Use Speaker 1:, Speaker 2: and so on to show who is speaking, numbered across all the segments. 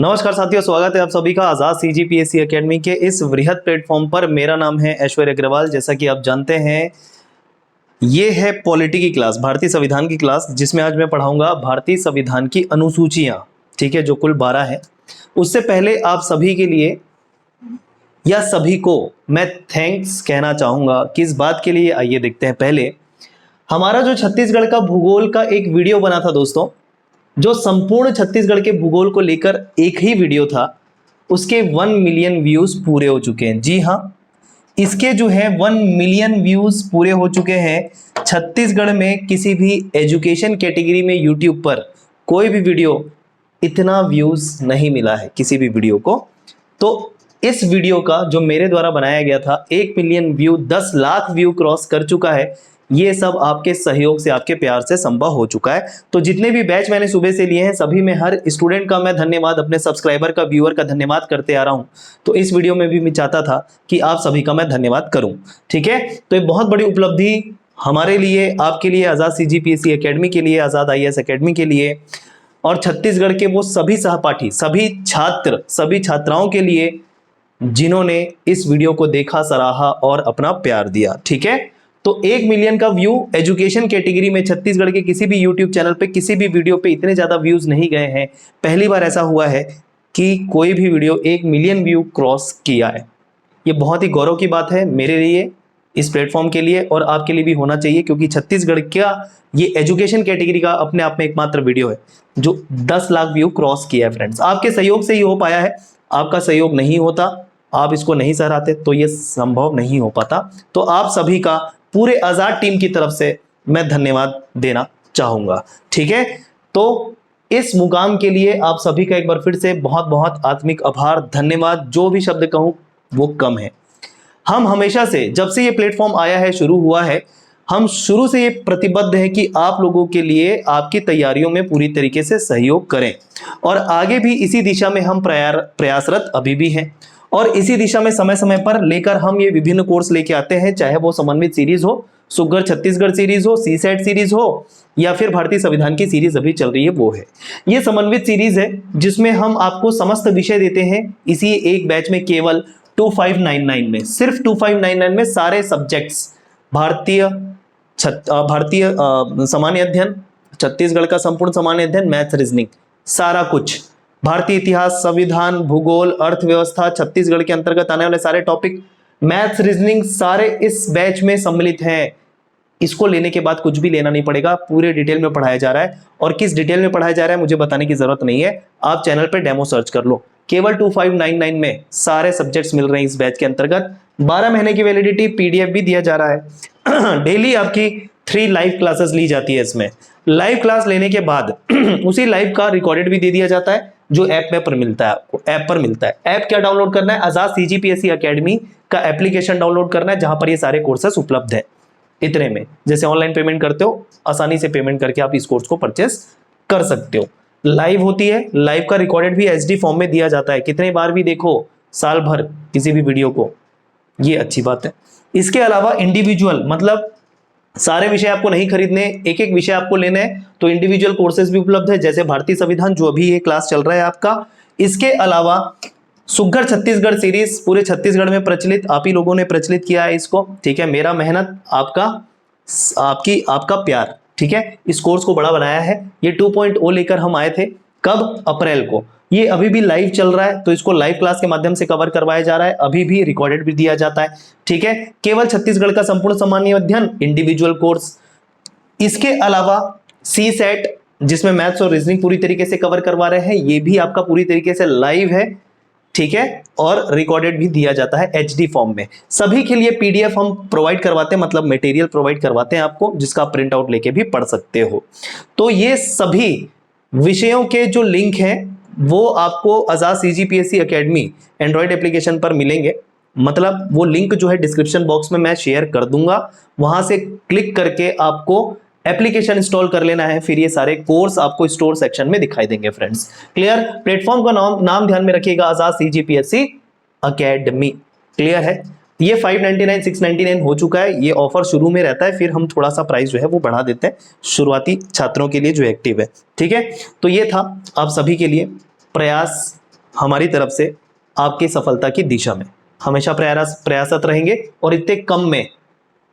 Speaker 1: नमस्कार साथियों, स्वागत है आप सभी का आजाद सीजीपीएससी एकेडमी के इस वृहद प्लेटफॉर्म पर। मेरा नाम है ऐश्वर्य अग्रवाल। जैसा कि आप जानते हैं, ये है पॉलिटी की क्लास, भारतीय संविधान की क्लास, जिसमें आज मैं पढ़ाऊंगा भारतीय संविधान की अनुसूचियां, ठीक है, जो कुल 12 है। उससे पहले आप सभी के लिए या सभी को मैं थैंक्स कहना चाहूंगा। किस बात के लिए, आइए देखते हैं। पहले हमारा जो छत्तीसगढ़ का भूगोल का एक वीडियो बना था दोस्तों, जो संपूर्ण छत्तीसगढ़ के भूगोल को लेकर एक ही वीडियो था, उसके 1 मिलियन व्यूज पूरे हो चुके हैं। जी हाँ, इसके जो है 1 मिलियन व्यूज पूरे हो चुके हैं। छत्तीसगढ़ में किसी भी एजुकेशन कैटेगरी में यूट्यूब पर कोई भी वीडियो इतना व्यूज नहीं मिला है किसी भी वीडियो को। तो इस वीडियो का जो मेरे द्वारा बनाया गया था, 1 million view, 10 lakh view cross कर चुका है। ये सब आपके सहयोग से, आपके प्यार से संभव हो चुका है। तो जितने भी बैच मैंने सुबह से लिए हैं, सभी में हर स्टूडेंट का मैं धन्यवाद, अपने सब्सक्राइबर का, व्यूअर का धन्यवाद करते आ रहा हूं। तो इस वीडियो में भी मैं चाहता था कि आप सभी का मैं धन्यवाद करूं, ठीक है। तो एक बहुत बड़ी उपलब्धि हमारे लिए, आपके लिए, आजाद सीजीपीएससी एकेडमी के लिए, आजाद आईएएस एकेडमी के लिए, और छत्तीसगढ़ के वो सभी सहपाठी, सभी छात्र, सभी छात्राओं के लिए जिन्होंने इस वीडियो को देखा, सराहा और अपना प्यार दिया, ठीक है। तो 1 मिलियन का व्यू एजुकेशन कैटेगरी में छत्तीसगढ़ के किसी भी यूट्यूब चैनल पे, किसी भी वीडियो पे इतने ज्यादा व्यूज नहीं गए हैं। पहली बार ऐसा हुआ है कि कोई भी वीडियो 1 मिलियन व्यू क्रॉस किया है। ये बहुत ही गौरव की बात है मेरे लिए, इस प्लेटफॉर्म के लिए, और आपके लिए भी होना चाहिए, क्योंकि छत्तीसगढ़ का ये एजुकेशन कैटेगरी का अपने आप में एकमात्र वीडियो है जो 10 लाख व्यू क्रॉस किया है। फ्रेंड्स, आपके सहयोग से ही हो पाया है। आपका सहयोग नहीं होता, आप इसको नहीं सराहते, तो ये संभव नहीं हो पाता। तो आप सभी का पूरे आजाद टीम की तरफ से मैं धन्यवाद देना चाहूंगा, ठीक है। तो इस मुकाम के लिए आप सभी का एक बार फिर से बहुत बहुत आत्मिक आभार, धन्यवाद। जो भी शब्द कहूं वो कम है। हम हमेशा से, जब से ये प्लेटफॉर्म आया है, शुरू हुआ है, हम शुरू से ये प्रतिबद्ध है कि आप लोगों के लिए, आपकी तैयारियों में पूरी तरीके से सहयोग करें, और आगे भी इसी दिशा में हम प्रयासरत अभी भी हैं। और इसी दिशा में समय समय पर लेकर हम ये विभिन्न कोर्स लेके आते हैं, चाहे वो समन्वित सीरीज हो, सुघर छत्तीसगढ़ सीरीज हो, सीसेट सीरीज हो, या फिर भारतीय संविधान की सीरीज अभी चल रही है वो है। ये समन्वित सीरीज है जिसमें हम आपको समस्त विषय देते हैं इसी एक बैच में, केवल 2599 में, सिर्फ 2599 में सारे सब्जेक्ट्स, भारतीय सामान्य अध्ययन, छत्तीसगढ़ का संपूर्ण सामान्य अध्ययन, मैथ, रीजनिंग, सारा कुछ, भारतीय इतिहास, संविधान, भूगोल, अर्थव्यवस्था, छत्तीसगढ़ के अंतर्गत आने वाले सारे टॉपिक, मैथ्स, रीजनिंग, सारे इस बैच में सम्मिलित हैं। इसको लेने के बाद कुछ भी लेना नहीं पड़ेगा, पूरे डिटेल में पढ़ाया जा रहा है। और किस डिटेल में पढ़ाया जा रहा है मुझे बताने की जरूरत नहीं है, आप चैनल पे डेमो सर्च कर लो। केवल 2599 में सारे सब्जेक्ट्स मिल रहे हैं इस बैच के अंतर्गत। 12 महीने की वैलिडिटी, पीडीएफ भी दिया जा रहा है। डेली आपकी 3 लाइव क्लासेस ली जाती है। इसमें लाइव क्लास लेने के बाद उसी लाइव का रिकॉर्डेड भी दे दिया जाता है, जो ऐप में पर मिलता है, आपको ऐप पर मिलता है। ऐप क्या डाउनलोड करना है? आजाद सीजीपीएससी एकेडमी का एप्लीकेशन डाउनलोड करना है, जहां पर ये सारे कोर्सेस उपलब्ध है। इतने में जैसे ऑनलाइन पेमेंट करते हो, आसानी से पेमेंट करके आप इस कोर्स को परचेस कर सकते हो। लाइव होती है, लाइव का रिकॉर्डेड भी एचडी फॉर्म में दिया जाता है, कितने बार भी देखो, साल भर किसी भी वीडियो को, ये अच्छी बात है। इसके अलावा इंडिविजुअल, मतलब सारे विषय आपको नहीं खरीदने, एक एक विषय आपको लेने हैं, तो इंडिविजुअल कोर्सेज भी उपलब्ध है, जैसे भारतीय संविधान, जो अभी ये क्लास चल रहा है आपका। इसके अलावा सुघर छत्तीसगढ़ सीरीज पूरे छत्तीसगढ़ में प्रचलित, आप ही लोगों ने प्रचलित किया है इसको, ठीक है। मेरा मेहनत, आपका प्यार, ठीक है, इस कोर्स को बड़ा बनाया है। ये 2.0 लेकर हम आए थे, कब? अप्रैल को। ये अभी भी लाइव चल रहा है, तो इसको लाइव क्लास के माध्यम से कवर करवाया जा रहा है, अभी भी रिकॉर्डेड भी दिया जाता है, ठीक है। केवल छत्तीसगढ़ का संपूर्ण सामान्य अध्ययन, इंडिविजुअल कोर्स। इसके अलावा सी सेट, जिसमें मैथ्स और रीजनिंग पूरी तरीके से कवर करवा रहे हैं, ये भी आपका पूरी तरीके से लाइव है, ठीक है, और रिकॉर्डेड भी दिया जाता है एचडी फॉर्म में। सभी के लिए पीडीएफ हम प्रोवाइड करवाते हैं, मतलब मटेरियल प्रोवाइड करवाते हैं आपको, जिसका प्रिंट आउट लेके भी पढ़ सकते हो। तो ये सभी विषयों के जो लिंक हैं वो आपको आजाद सीजीपीएससी एकेडमी एंड्रॉइड एप्लीकेशन पर मिलेंगे। मतलब वो लिंक जो है डिस्क्रिप्शन बॉक्स में मैं शेयर कर दूंगा, वहां से क्लिक करके आपको एप्लीकेशन इंस्टॉल कर लेना है, फिर ये सारे कोर्स आपको स्टोर सेक्शन में दिखाई देंगे। Friends, clear? प्लेटफॉर्म का नाम ध्यान में रखिएगा, आजाद सीजीपीएससी एकेडमी। क्लियर है? ये 599 699 हो चुका है। ये ऑफर शुरू में रहता है, फिर हम थोड़ा सा प्राइस जो है वो बढ़ा देते हैं शुरुआती छात्रों के लिए जो एक्टिव है, ठीक है। तो ये था आप सभी के लिए प्रयास हमारी तरफ से आपकी सफलता की दिशा में हमेशा प्रयासरत रहेंगे और इतने कम में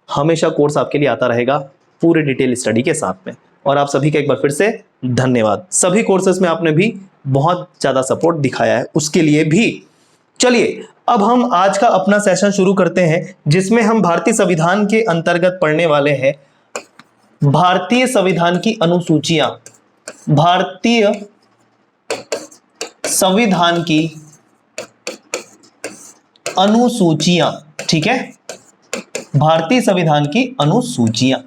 Speaker 1: हमेशा कोर्स आपके लिए आता रहेगा पूरे डिटेल स्टडी के साथ में। और आप सभी का एक बार फिर से धन्यवाद। सभी कोर्सेज में आपने भी बहुत ज्यादा सपोर्ट दिखाया है, उसके लिए भी। चलिए अब हम आज का अपना सेशन शुरू करते हैं, जिसमें हम भारतीय संविधान के अंतर्गत पढ़ने वाले हैं भारतीय संविधान की अनुसूचियां। भारतीय संविधान की अनुसूचियां, ठीक है, भारतीय संविधान की अनुसूचियां,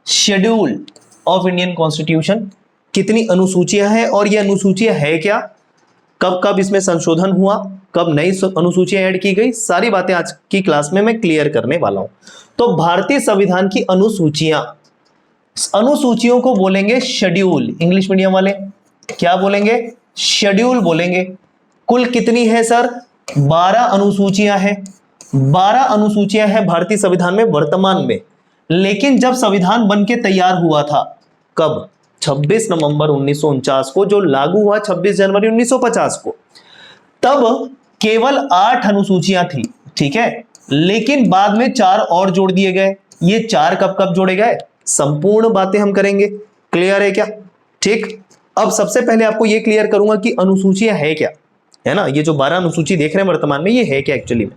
Speaker 1: शेड्यूल ऑफ इंडियन कॉन्स्टिट्यूशन। कितनी अनुसूचियां हैं और ये अनुसूचियां है क्या, कब कब इसमें संशोधन हुआ, कब नई अनुसूचियां ऐड की गई, सारी बातें आज की क्लास में मैं क्लियर करने वाला हूं। तो भारतीय संविधान की अनुसूचियां, अनुसूचियों को बोलेंगे शेड्यूल। इंग्लिश मीडियम वाले क्या बोलेंगे, शेड्यूल बोलेंगे। कुल कितनी है सर, 12 अनुसूचियां हैं। 12 अनुसूचियां हैं भारतीय संविधान में वर्तमान में। लेकिन जब संविधान बनके तैयार हुआ था, कब, 26 नवंबर 1949 को, जो लागू हुआ 26 जनवरी 1950 को, तब केवल 8 अनुसूचियां थी, ठीक है। लेकिन बाद में 4 और जोड़ दिए गए। ये 4 कब कब जोड़े गए, संपूर्ण बातें हम करेंगे। क्लियर है क्या, ठीक। अब सबसे पहले आपको ये क्लियर करूंगा कि अनुसूचियां है क्या, है ना। ये जो 12 अनुसूची देख रहे हैं वर्तमान में, ये है क्या एक्चुअली में।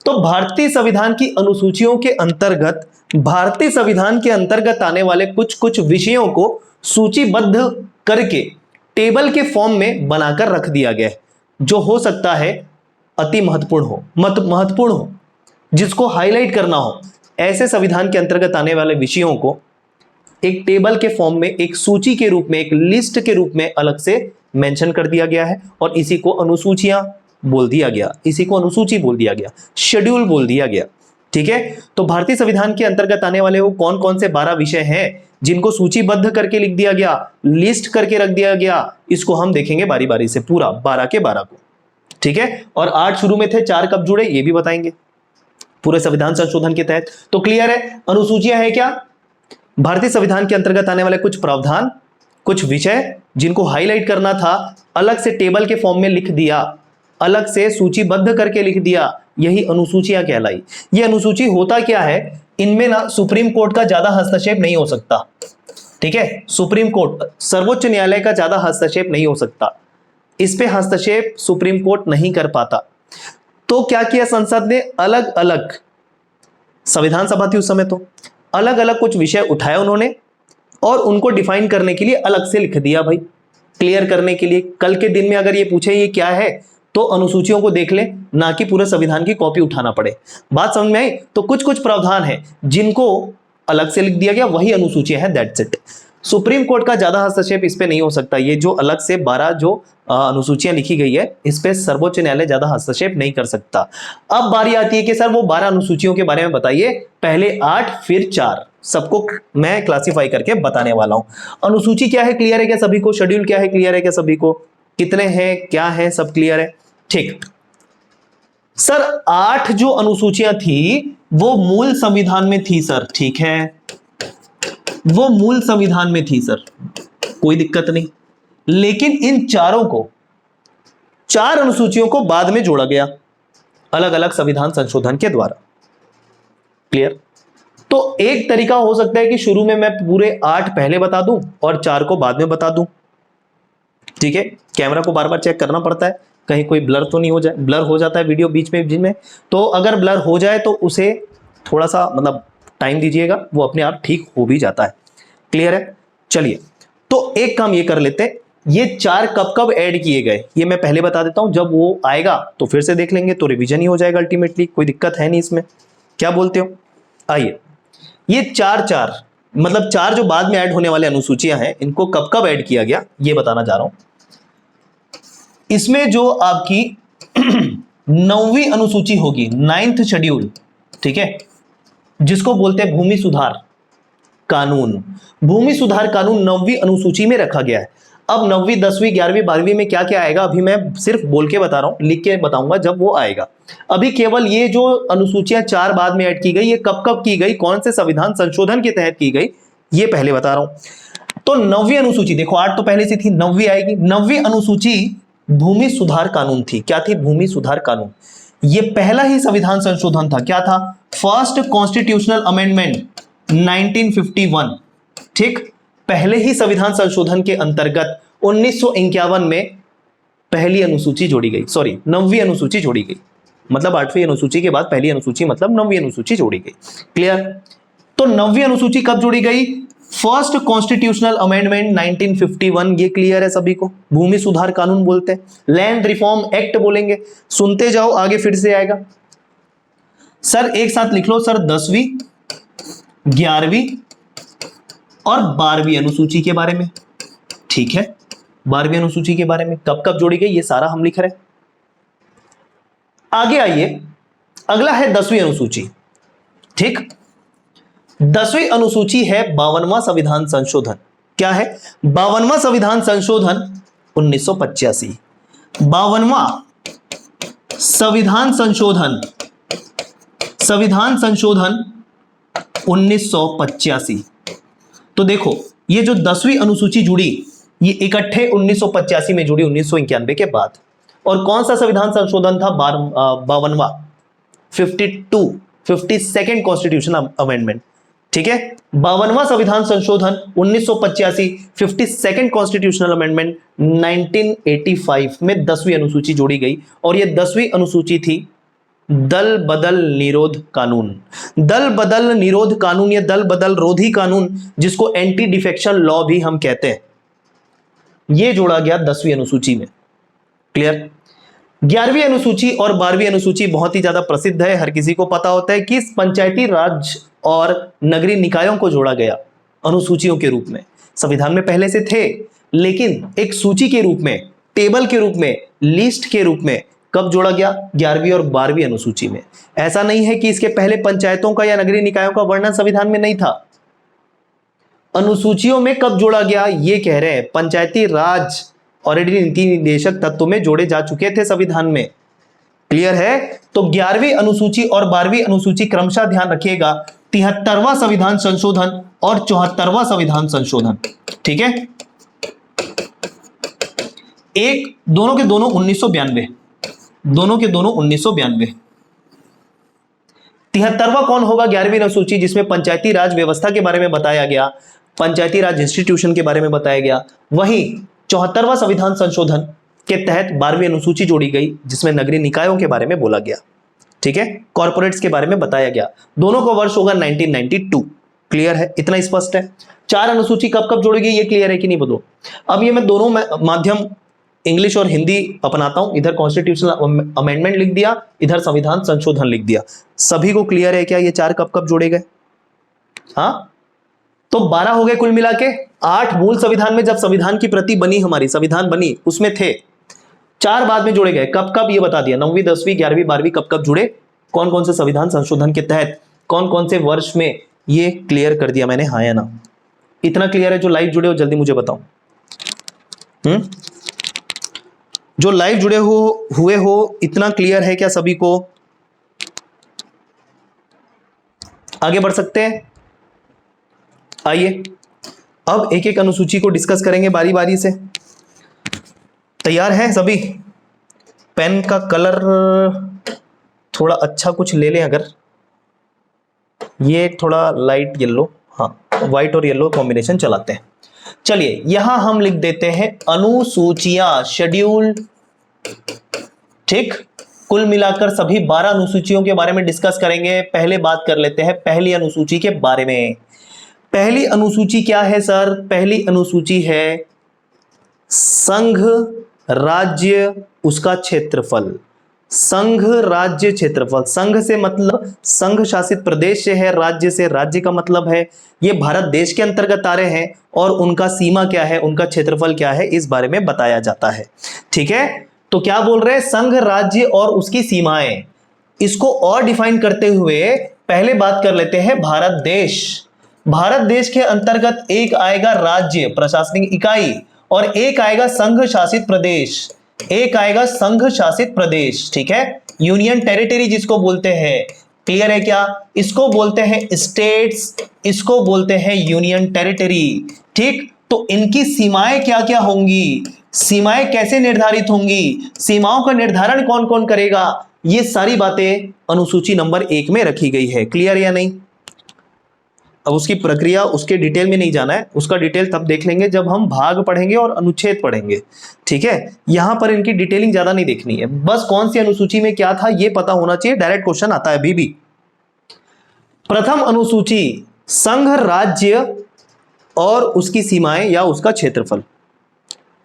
Speaker 1: तो भारतीय संविधान की अनुसूचियों के अंतर्गत, भारतीय संविधान के अंतर्गत आने वाले कुछ कुछ विषयों को सूचीबद्ध करके टेबल के फॉर्म में बनाकर रख दिया गया है, जो हो सकता है अति महत्वपूर्ण हो, जिसको हाईलाइट करना हो। ऐसे संविधान के अंतर्गत आने वाले विषयों को एक टेबल के फॉर्म में, एक सूची के रूप में, एक लिस्ट के रूप में अलग से मेंशन कर दिया गया है, और इसी को अनुसूचियां बोल दिया गया, इसी को अनुसूची बोल दिया गया, शेड्यूल बोल दिया गया, ठीक है। तो भारतीय संविधान के अंतर्गत आने वाले वो कौन कौन से 12 विषय हैं जिनको सूचीबद्ध करके लिख दिया गया, लिस्ट करके रख दिया गया, इसको हम देखेंगे बारी बारी से, पूरा 12 के 12 को, ठीक है। और 8 शुरू में थे, 4 कब जुड़े ये भी बताएंगे पूरे संविधान संशोधन के तहत। तो क्लियर है, अनुसूचियां है क्या, भारतीय संविधान के अंतर्गत आने वाले कुछ प्रावधान, कुछ विषय जिनको हाईलाइट करना था, अलग से टेबल के फॉर्म में लिख दिया, अलग से सूचीबद्ध करके लिख दिया, यही अनुसूचियां कहलाई। ये अनुसूची होता क्या है, इनमें ना सुप्रीम कोर्ट का ज्यादा हस्तक्षेप नहीं हो सकता, ठीक है। सुप्रीम कोर्ट, सर्वोच्च न्यायालय का ज्यादा हस्तक्षेप नहीं हो सकता, इस पे हस्तक्षेप सुप्रीम कोर्ट नहीं कर पाता। तो क्या किया संसद ने, अलग अलग, संविधान सभा थी उस समय, तो अलग अलग कुछ विषय उठाए उन्होंने और उनको डिफाइन करने के लिए अलग से लिख दिया भाई, क्लियर करने के लिए। कल के दिन में अगर ये पूछे ये क्या है, तो अनुसूचियों को देख ले, ना कि पूरे संविधान की कॉपी उठाना पड़े। बात समझ में आई। तो कुछ कुछ प्रावधान है जिनको अलग से लिख दिया गया, वही अनुसूचियां है, दैट्स इट। सुप्रीम कोर्ट का ज्यादा हस्तक्षेप इस पे नहीं हो सकता। ये जो अलग से 12 जो अनुसूचियां लिखी गई है, इस पे सर्वोच्च न्यायालय ज्यादा हस्तक्षेप नहीं कर सकता। अब बारी आती है कि सर वो 12 अनुसूचियों के बारे में बताइए, पहले 8 फिर 4, सबको मैं क्लासिफाई करके बताने वाला हूं। अनुसूची क्या है, क्लियर है क्या सभी को, शेड्यूल क्या है, क्लियर है क्या सभी को, कितने हैं, क्या है, सब क्लियर है, ठीक। सर 8 जो अनुसूचियां थी वो मूल संविधान में थी सर, ठीक है, वो मूल संविधान में थी सर, कोई दिक्कत नहीं। लेकिन इन चारों को, 4 अनुसूचियों को बाद में जोड़ा गया अलग अलग संविधान संशोधन के द्वारा, क्लियर। तो एक तरीका हो सकता है कि शुरू में मैं पूरे 8 पहले बता दूं और 4 को बाद में बता दूं, ठीक है। कैमरा को बार बार चेक करना पड़ता है कहीं कोई ब्लर तो नहीं हो जाए, ब्लर हो जाता है वीडियो बीच में जिनमें, तो अगर ब्लर हो जाए तो उसे थोड़ा सा मतलब टाइम दीजिएगा, वो अपने आप ठीक हो भी जाता है, क्लियर है। चलिए तो एक काम ये कर लेते हैं, ये 4 कब कब ऐड किए गए ये मैं पहले बता देता हूं, जब वो आएगा तो फिर से देख लेंगे, तो रिवीजन ही हो जाएगा अल्टीमेटली, कोई दिक्कत है नहीं इसमें, क्या बोलते हो। आइए, ये 4 मतलब 4 जो बाद में ऐड होने वाले अनुसूचियां हैं, इनको कब कब ऐड किया गया ये बताना चाह रहा हूं। इसमें जो आपकी 9वीं अनुसूची होगी, 9th शेड्यूल, ठीक है, जिसको बोलते हैं भूमि सुधार कानून, भूमि सुधार कानून 9वीं अनुसूची में रखा गया है। अब 9वीं 10वीं 11वीं 12वीं में क्या क्या आएगा अभी मैं सिर्फ बोल के बता रहा हूं, लिख के बताऊंगा जब वो आएगा। अभी केवल ये जो अनुसूचियां 4 बाद में ऐड की गई, ये कब कब की गई, कौन से संविधान संशोधन के तहत की गई, ये पहले बता रहा हूं। तो 9वीं अनुसूची, देखो 8 तो पहले से थी, 9वीं आएगी। 9वीं अनुसूची भूमि सुधार कानून थी। क्या थी? भूमि सुधार कानून। ये पहला ही संविधान संशोधन था। क्या था? First constitutional amendment 1951। ठीक, पहले ही संविधान संशोधन के अंतर्गत 1951 में पहली अनुसूची जोड़ी गई, सॉरी 9वीं अनुसूची जोड़ी गई। मतलब 8वीं अनुसूची के बाद पहली अनुसूची, मतलब 9वीं अनुसूची जोड़ी गई। क्लियर? तो 9वीं अनुसूची कब जोड़ी गई? First constitutional amendment 1951। ये क्लियर है सभी को? भूमि सुधार कानून बोलते हैं, लैंड रिफॉर्म एक्ट बोलेंगे। सुनते जाओ, आगे फिर से आएगा। सर एक साथ लिख लो सर, 10वीं, 11वीं और 12वीं अनुसूची के बारे में। ठीक है, 12वीं अनुसूची के बारे में कब कब जोड़ी गई, ये सारा हम लिख रहे हैं। आगे आइए, अगला है 10वीं अनुसूची। ठीक, 10वीं अनुसूची है 52वां संविधान संशोधन। क्या है? 52वां संविधान संशोधन 1985। 52वां संविधान संशोधन 1985। तो देखो, ये जो 10वीं अनुसूची जुड़ी, ये इकट्ठे 1985 में जुड़ी, 1991 के बाद। और कौन सा संविधान संशोधन था? 52वां, 52nd कॉन्स्टिट्यूशनल अमेंडमेंट। ठीक है, 52वां संविधान संशोधन 1985, 52nd कॉन्स्टिट्यूशनल अमेंडमेंट 1985 में 10वीं अनुसूची जोड़ी गई। और ये 10वीं अनुसूची थी दल बदल निरोध कानून। दल बदल निरोध कानून या दल बदल रोधी कानून, जिसको एंटी डिफेक्शन लॉ भी हम कहते हैं, ये जोड़ा गया 10वीं अनुसूची में। क्लियर? 11वीं अनुसूची और 12वीं अनुसूची बहुत ही ज्यादा प्रसिद्ध है, हर किसी को पता होता है कि पंचायती राज और नगरीय निकायों को जोड़ा गया अनुसूचियों के रूप में। संविधान में पहले से थे, लेकिन एक सूची के रूप में, टेबल के रूप में, लिस्ट के रूप में कब जोड़ा गया? 11वीं और 12वीं अनुसूची में। ऐसा नहीं है कि इसके पहले पंचायतों का या नगरीय निकायों का वर्णन संविधान में नहीं था। अनुसूचियों में कब जोड़ा गया ये कह रहे हैं। पंचायती राज और नीति निर्देशक तत्व में जोड़े जा चुके थे संविधान में। क्लियर है? तो 11वीं अनुसूची और 12वीं अनुसूची क्रमशः ध्यान रखिएगा, 73वां संविधान संशोधन और 74वां संविधान संशोधन। ठीक है, एक दोनों के दोनों 1992, दोनों के दोनों 1992। 73वां कौन होगा? 11वीं अनुसूची, जिसमें पंचायती राज व्यवस्था के बारे में बताया गया, पंचायती राज इंस्टीट्यूशन के बारे में बताया गया। वहीं 74वां संविधान संशोधन के तहत 12वीं अनुसूची जोड़ी गई, जिसमें नगरीय निकायों के बारे में बोला गया। ठीक है, कॉर्पोरेट्स के बारे में बताया गया। दोनों का वर्ष होगा 1992। क्लियर है? इतना स्पष्ट है। 4 अनुसूची कब कब जोड़ी गई ये क्लियर है कि नहीं बताओ? अब ये मैं दोनों माध्यम इंग्लिश और हिंदी अपनाता हूं। इधर कॉन्स्टिट्यूशनल अमेंडमेंट लिख दिया, इधर संविधान संशोधन लिख दिया। सभी को क्लियर है क्या ये 4 कब कब जोड़े गए? हाँ, तो 12 हो गए कुल मिला के। 8 मूल संविधान में जब संविधान की प्रति बनी, हमारी संविधान बनी, उसमें थे। 4 बाद में जोड़े गए। कब कब ये बता दिया। 9वीं, 10वीं, 11वीं, 12वीं कब कब जुड़े, कौन कौन से संविधान संशोधन के तहत, कौन कौन से वर्ष में, ये क्लियर कर दिया मैंने। हाँ या ना? इतना क्लियर है? जो लाइव जुड़े हो जल्दी मुझे बताओ। जो लाइव जुड़े हुए हो, इतना क्लियर है क्या सभी को? आगे बढ़ सकते हैं? आइए अब एक एक अनुसूची को डिस्कस करेंगे बारी बारी से। तैयार हैं सभी? पेन का कलर थोड़ा अच्छा कुछ ले लें, अगर ये थोड़ा लाइट येलो, हाँ व्हाइट और येलो कॉम्बिनेशन चलाते हैं। चलिए यहां हम लिख देते हैं अनुसूचियां, शेड्यूल। ठीक, कुल मिलाकर सभी 12 अनुसूचियों के बारे में डिस्कस करेंगे। पहले बात कर लेते हैं पहली अनुसूची के बारे में। पहली अनुसूची क्या है सर? पहली अनुसूची है संघ, राज्य, उसका क्षेत्रफल। संघ, राज्य, क्षेत्रफल। संघ से मतलब संघ शासित प्रदेश से है, राज्य से, राज्य का मतलब है ये भारत देश के अंतर्गत आ रहे हैं, और उनका सीमा क्या है, उनका क्षेत्रफल क्या है, इस बारे में बताया जाता है। ठीक है, तो क्या बोल रहे हैं? संघ, राज्य और उसकी सीमाएं। इसको और डिफाइन करते हुए पहले बात कर लेते हैं भारत देश। भारत देश के अंतर्गत एक आएगा राज्य, प्रशासनिक इकाई, और एक आएगा संघ शासित प्रदेश, एक आएगा संघ शासित प्रदेश। ठीक है, यूनियन टेरिटरी जिसको बोलते हैं। क्लियर है क्या? इसको बोलते हैं स्टेट्स, इसको बोलते हैं यूनियन टेरिटरी। ठीक, तो इनकी सीमाएं क्या क्या होंगी, सीमाएं कैसे निर्धारित होंगी, सीमाओं का निर्धारण कौन कौन करेगा, ये सारी बातें अनुसूची नंबर 1 में रखी गई है। क्लियर या नहीं? अब उसकी प्रक्रिया, उसके डिटेल में नहीं जाना है, उसका डिटेल तब देख लेंगे जब हम भाग पढ़ेंगे और अनुच्छेद पढ़ेंगे। ठीक है, यहां पर इनकी डिटेलिंग ज्यादा नहीं देखनी है, बस कौन सी अनुसूची में क्या था ये पता होना चाहिए। डायरेक्ट क्वेश्चन आता है अभी भी। प्रथम अनुसूची, संघ राज्य और उसकी सीमाएं या उसका क्षेत्रफल,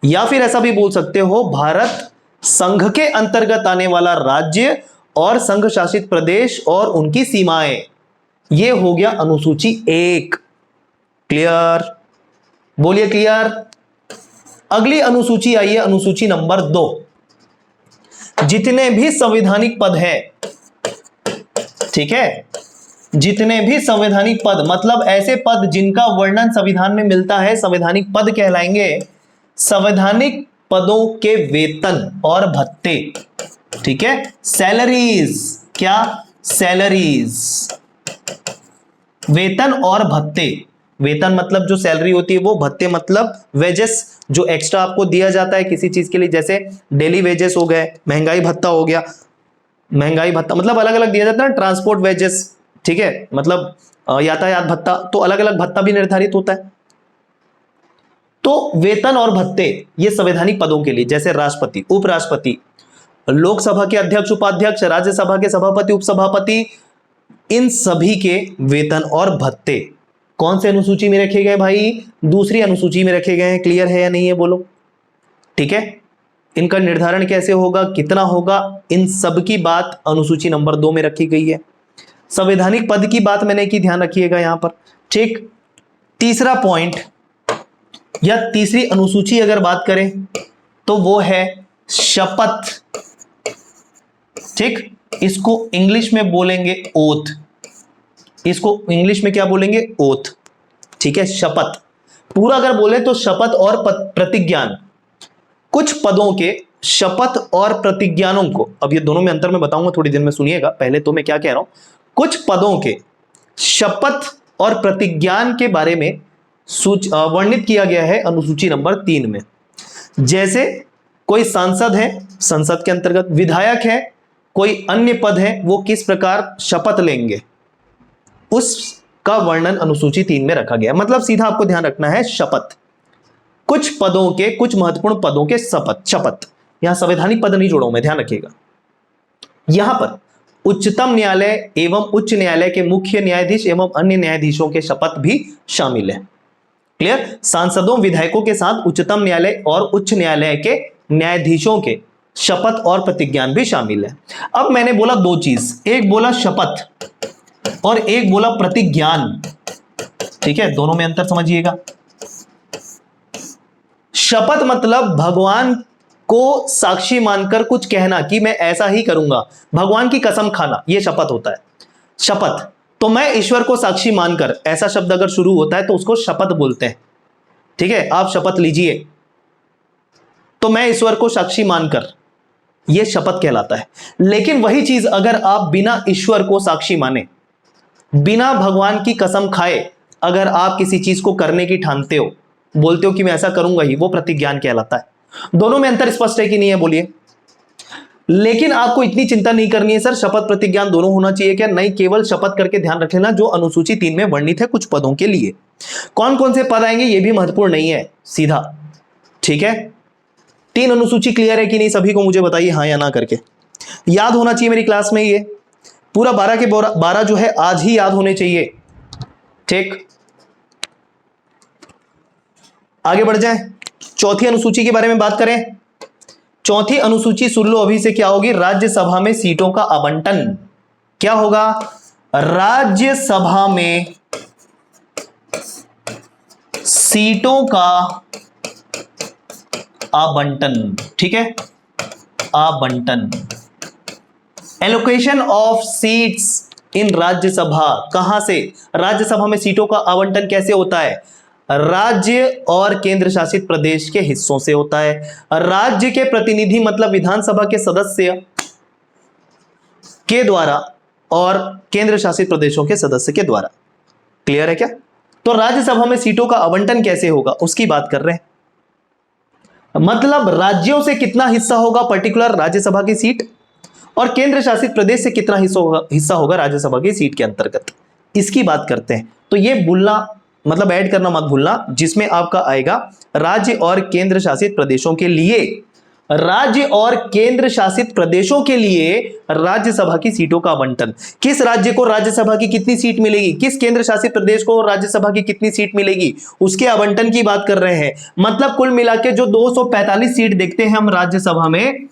Speaker 1: या फिर ऐसा भी बोल सकते हो भारत संघ के अंतर्गत आने वाला राज्य और संघ शासित प्रदेश और उनकी सीमाएं, ये हो गया अनुसूची 1। क्लियर? बोलिए क्लियर। अगली अनुसूची आई है अनुसूची नंबर 2। जितने भी संवैधानिक पद है, ठीक है, जितने भी संवैधानिक पद, मतलब ऐसे पद जिनका वर्णन संविधान में मिलता है, संवैधानिक पद कहलाएंगे। संवैधानिक पदों के वेतन और भत्ते, ठीक है, सैलरीज, क्या? सैलरीज, वेतन और भत्ते। वेतन मतलब जो सैलरी होती है वो, भत्ते मतलब वेजेस, जो एक्स्ट्रा आपको दिया जाता है किसी चीज के लिए, जैसे डेली वेजेस हो गए, महंगाई भत्ता हो गया। महंगाई भत्ता मतलब अलग अलग दिया जाता है ना, ट्रांसपोर्ट वेजेस, ठीक है, मतलब यातायात भत्ता, तो अलग अलग भत्ता भी निर्धारित होता है। तो वेतन और भत्ते ये संवैधानिक पदों के लिए, जैसे राष्ट्रपति, उपराष्ट्रपति, लोकसभा के अध्यक्ष, उपाध्यक्ष, राज्यसभा के सभापति, उपसभापति, इन सभी के वेतन और भत्ते कौन से अनुसूची में रखे गए भाई? दूसरी अनुसूची में रखे गए हैं। क्लियर है या नहीं है बोलो? ठीक है, इनका निर्धारण कैसे होगा, कितना होगा, इन सब की बात अनुसूची नंबर 2 में रखी गई है। संवैधानिक पद की बात मैंने की, ध्यान रखिएगा यहां पर। ठीक, तीसरा पॉइंट या तीसरी अनुसूची अगर बात करें तो वो है शपथ। ठीक, इसको इंग्लिश में बोलेंगे ओथ, इसको इंग्लिश में क्या बोलेंगे? ओथ। ठीक है, शपथ पूरा अगर बोले तो शपथ और प्रतिज्ञान। कुछ पदों के शपथ और प्रतिज्ञानों को, अब ये दोनों में अंतर मैं बताऊंगा थोड़ी देर में, सुनिएगा पहले तो मैं क्या कह रहा हूं। कुछ पदों के शपथ और प्रतिज्ञान के बारे में वर्णित किया गया है अनुसूची नंबर 3 में। जैसे कोई सांसद है, संसद के अंतर्गत, विधायक है, कोई अन्य पद है, वो किस प्रकार शपथ लेंगे, उसका वर्णन अनुसूची 3 में रखा गया। मतलब सीधा आपको ध्यान रखना है, शपथ, कुछ पदों के, कुछ महत्वपूर्ण पदों के शपथ। यहां संवैधानिक पद नहीं जोड़ा हूं मैं, ध्यान रखिएगा। यहां पर उच्चतम न्यायालय एवं उच्च न्यायालय के मुख्य न्यायाधीश एवं अन्य न्यायाधीशों के शपथ भी शामिल है। क्लियर? सांसदों, विधायकों के साथ उच्चतम न्यायालय और उच्च न्यायालय के न्यायाधीशों के शपथ और प्रतिज्ञान भी शामिल है। अब मैंने बोला दो चीज, एक बोला शपथ और एक बोला प्रतिज्ञान। ठीक है, दोनों में अंतर समझिएगा। शपथ मतलब भगवान को साक्षी मानकर कुछ कहना कि मैं ऐसा ही करूंगा, भगवान की कसम खाना, यह शपथ होता है। शपथ तो मैं ईश्वर को साक्षी मानकर, ऐसा शब्द अगर शुरू होता है तो उसको शपथ बोलते हैं। ठीक है, आप शपथ लीजिए, तो मैं ईश्वर को साक्षी मानकर, यह शपथ कहलाता है। लेकिन वही चीज अगर आप बिना ईश्वर को साक्षी माने, बिना भगवान की कसम खाए, अगर आप किसी चीज को करने की ठानते हो, बोलते हो कि मैं ऐसा करूंगा ही, वो प्रतिज्ञान कहलाता है। दोनों में अंतर स्पष्ट है कि नहीं है बोलिए? लेकिन आपको इतनी चिंता नहीं करनी है सर शपथ प्रतिज्ञान दोनों होना चाहिए क्या? नहीं, केवल शपथ करके ध्यान रख लेना जो अनुसूची 3 में वर्णित है कुछ पदों के लिए। कौन कौन से पद आएंगे ये भी महत्वपूर्ण नहीं है, सीधा। ठीक है, 3 अनुसूची क्लियर है कि नहीं सभी को? मुझे बताइए हाँ या ना करके। याद होना चाहिए मेरी क्लास में, ये पूरा 12 के 12 जो है आज ही याद होने चाहिए। ठीक, आगे बढ़ जाए, चौथी अनुसूची के बारे में बात करें। चौथी अनुसूची सुन लो अभी से, क्या होगी? राज्यसभा में सीटों का आवंटन। क्या होगा? राज्यसभा में सीटों का आवंटन। ठीक है, आवंटन, allocation of seats in Rajya Sabha. कहां से? राज्यसभा में सीटों का आवंटन कैसे होता है? राज्य और केंद्र शासित प्रदेश के हिस्सों से होता है। राज्य के प्रतिनिधि मतलब विधानसभा के सदस्य के द्वारा और केंद्र शासित प्रदेशों के सदस्य के द्वारा। क्लियर है क्या? तो राज्यसभा में सीटों का आवंटन कैसे होगा उसकी बात कर रहे हैं। मतलब राज्यों से कितना हिस्सा होगा पर्टिकुलर राज्यसभा की सीट, और केंद्र शासित प्रदेश से कितना हिस्सा होगा राज्यसभा की सीट के अंतर्गत, इसकी बात करते हैं। तो ये भूलना, मतलब ऐड करना मत भूलना, जिसमें आपका आएगा राज्य और केंद्र शासित प्रदेशों के लिए, राज्य और केंद्र शासित प्रदेशों के लिए राज्यसभा की सीटों का आवंटन। किस राज्य को राज्यसभा की कितनी सीट मिलेगी, किस केंद्र शासित प्रदेश को राज्यसभा की कितनी सीट मिलेगी, उसके आवंटन की बात कर रहे हैं। मतलब कुल मिला के जो 245 सीट देखते हैं हम राज्यसभा में,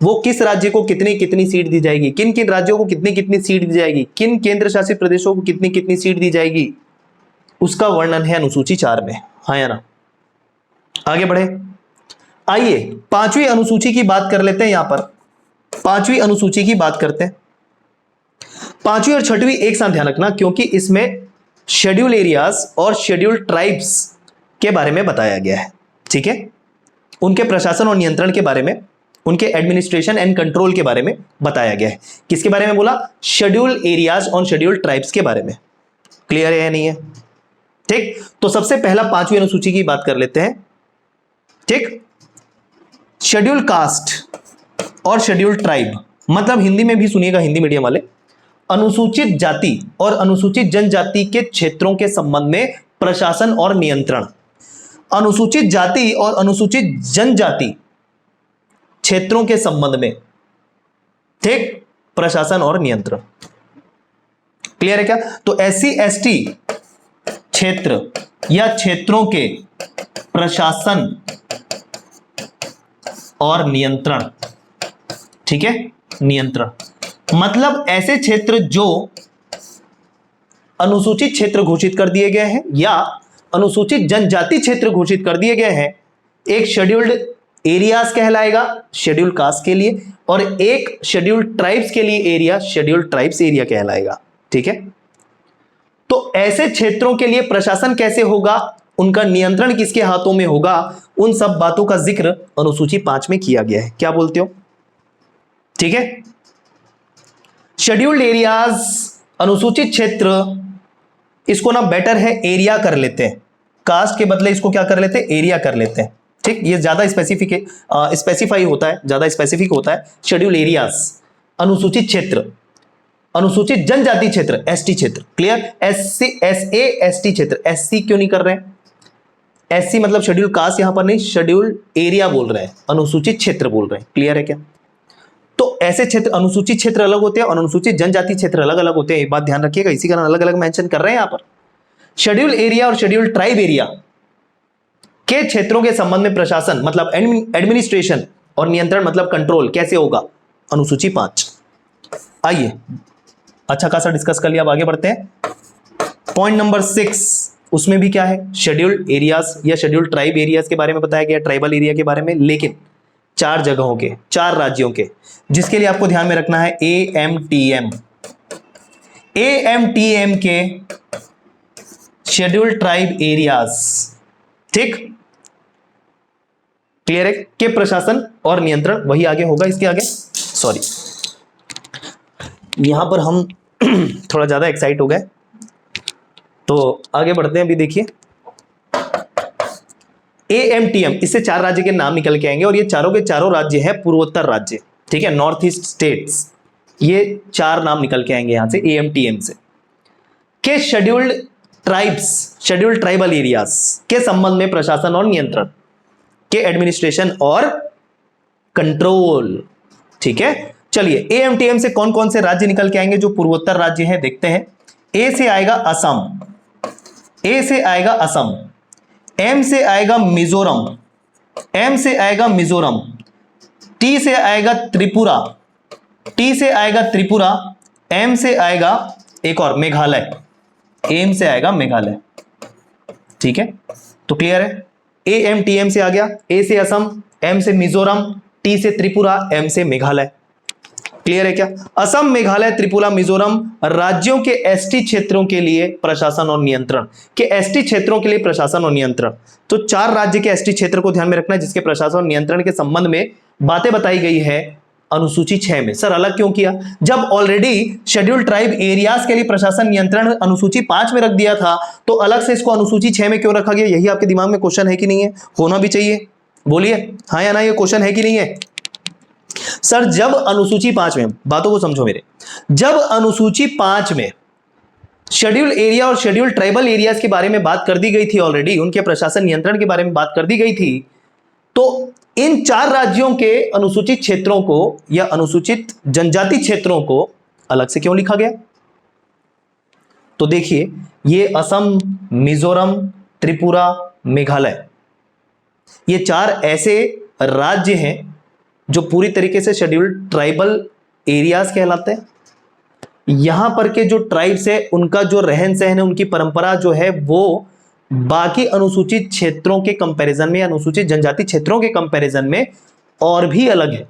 Speaker 1: वो किस राज्य को कितनी कितनी सीट दी जाएगी, किन किन राज्यों को कितनी कितनी सीट दी जाएगी, किन केंद्र शासित प्रदेशों को कितनी कितनी सीट दी जाएगी, उसका वर्णन है अनुसूची 4 में। हाँ या ना? आगे बढ़े, आइए 5वीं अनुसूची की बात कर लेते हैं। यहां पर 5वीं अनुसूची की बात करते हैं। 5वीं और 6वीं एक साथ ध्यान रखना, क्योंकि इसमें शेड्यूल एरियाज और शेड्यूल ट्राइब्स के बारे में बताया गया है। ठीक है, उनके प्रशासन और नियंत्रण के बारे में, उनके एडमिनिस्ट्रेशन एंड कंट्रोल के बारे में बताया गया है। किसके बारे में बोला? शेड्यूल एरियाज और शेड्यूल ट्राइब्स के बारे में। क्लियर है या नहीं है? ठीक, तो सबसे पहला 5वीं अनुसूची की बात कर लेते हैं। ठीक, शेड्यूल कास्ट और शेड्यूल ट्राइब, मतलब हिंदी में भी सुनिएगा हिंदी मीडियम वाले, अनुसूचित जाति और अनुसूचित जनजाति के क्षेत्रों के संबंध में प्रशासन और नियंत्रण। अनुसूचित जाति और अनुसूचित जनजाति क्षेत्रों के संबंध में, ठीक, प्रशासन और नियंत्रण। क्लियर है क्या? तो एससी एसटी क्षेत्र या क्षेत्रों के प्रशासन और नियंत्रण। ठीक है, नियंत्रण मतलब ऐसे क्षेत्र जो अनुसूचित क्षेत्र घोषित कर दिए गए हैं या अनुसूचित जनजाति क्षेत्र घोषित कर दिए गए हैं। एक शेड्यूल्ड एरियाज कहलाएगा शेड्यूल कास्ट के लिए, और एक शेड्यूल ट्राइब्स के लिए एरिया शेड्यूल ट्राइब्स एरिया कहलाएगा। ठीक है, तो ऐसे क्षेत्रों के लिए प्रशासन कैसे होगा, उनका नियंत्रण किसके हाथों में होगा, उन सब बातों का जिक्र अनुसूची 5 में किया गया है। क्या बोलते हो? ठीक है, शेड्यूल्ड एरियाज अनुसूचित क्षेत्र, इसको ना बेटर है एरिया कर लेते हैं, कास्ट के बदले इसको क्या कर लेते हैं, एरिया कर लेते हैं। ठीक, ये ज्यादा स्पेसिफाई होता है, ज्यादा स्पेसिफिक होता है। शेड्यूल एरियाज अनुसूचित क्षेत्र, अनुसूचित जनजाति क्षेत्र एसटी क्षेत्र। क्लियर? एससी एसए एसटी क्षेत्र, एससी क्यों नहीं कर रहे हैं? एससी मतलब शेड्यूल कास्ट यहां पर नहीं, शेड्यूल एरिया बोल रहे हैं, अनुसूचित क्षेत्र बोल रहे हैं। क्लियर है क्या? तो ऐसे क्षेत्र, अनुसूचित क्षेत्र अलग होते हैं और अनुसूचित जनजाति क्षेत्र अलग अलग होते हैं। एक बात ध्यान रखिएगा, इसी कारण अलग अलग मेंशन कर रहे हैं यहां पर। शेड्यूल एरिया और शेड्यूल ट्राइब एरिया के क्षेत्रों के संबंध में प्रशासन मतलब एडमिनिस्ट्रेशन और नियंत्रण मतलब कंट्रोल कैसे होगा, अनुसूची 5। आइए अच्छा खासा डिस्कस कर लिया, अब आगे बढ़ते हैं। पॉइंट नंबर 6, उसमें भी क्या है, शेड्यूल्ड एरियाज या शेड्यूल ट्राइब एरियाज के बारे में बताया गया, ट्राइबल एरिया के बारे में, लेकिन 4 जगहों के, 4 राज्यों के, जिसके लिए आपको ध्यान में रखना है एएमटीएम, एएमटीएम के शेड्यूल ट्राइब एरियाज। ठीक, क्लियर है? के प्रशासन और नियंत्रण वही आगे होगा, इसके आगे सॉरी, यहां पर हम थोड़ा ज्यादा एक्साइट हो गए, तो आगे बढ़ते हैं। अभी देखिए एएमटीएम, इससे 4 राज्य के नाम निकल के आएंगे और ये चारों के चारों राज्य हैं पूर्वोत्तर राज्य। ठीक है, नॉर्थ ईस्ट स्टेट्स, ये 4 नाम निकल के आएंगे यहां से एएमटीएम से। के scheduled tribes, scheduled tribal areas के संबंध में प्रशासन और नियंत्रण, के एडमिनिस्ट्रेशन और कंट्रोल। ठीक है, चलिए एएमटीएम से कौन कौन से राज्य निकल के आएंगे जो पूर्वोत्तर राज्य हैं, देखते हैं। ए से आएगा असम, ए से आएगा असम, एम से आएगा मिजोरम, एम से आएगा मिजोरम, टी से आएगा त्रिपुरा, टी से आएगा त्रिपुरा, एम से आएगा एक और मेघालय, एम से आएगा मेघालय। ठीक है, तो क्लियर है, एएमटीएम से आ गया, ए से असम, एम से मिजोरम, टी से त्रिपुरा, एम से मेघालय। क्लियर है क्या? असम, मेघालय, त्रिपुरा, मिजोरम राज्यों के एसटी क्षेत्रों के लिए प्रशासन और नियंत्रण, के एसटी क्षेत्रों के लिए प्रशासन और नियंत्रण। तो 4 राज्य के एसटी क्षेत्र को ध्यान में रखना है जिसके प्रशासन और नियंत्रण के संबंध में बातें बताई गई है अनुसूची 6 में। सर अलग क्यों किया? जब ऑलरेडी शेड्यूल्ड ट्राइब एरियाज के लिए प्रशासन नियंत्रण अनुसूची 5 में रख दिया था, तो अलग से इसको अनुसूची 6 में क्यों रखा गया? यही आपके दिमाग में क्वेश्चन है कि नहीं है? होना भी चाहिए, बोलिए हाँ या ना, ये क्वेश्चन है कि नहीं है? सर जब अनुसूची 5 में, बातों को समझो मेरे, जब अनुसूची 5 में शेड्यूल एरिया और शेड्यूल ट्राइबल एरियाज के बारे में बात कर दी गई थी, ऑलरेडी उनके प्रशासन नियंत्रण के बारे में बात कर दी गई थी, तो इन 4 राज्यों के अनुसूचित क्षेत्रों को या अनुसूचित जनजाति क्षेत्रों को अलग से क्यों लिखा गया? तो देखिए, ये असम, मिजोरम, त्रिपुरा, मेघालय, ये 4 ऐसे राज्य हैं जो पूरी तरीके से शेड्यूल्ड ट्राइबल एरियाज कहलाते हैं। यहां पर के जो ट्राइब्स है, उनका जो रहन सहन है, उनकी परंपरा जो है, वो बाकी अनुसूचित क्षेत्रों के कंपैरिजन में, अनुसूचित जनजाति क्षेत्रों के कंपैरिजन में और भी अलग है।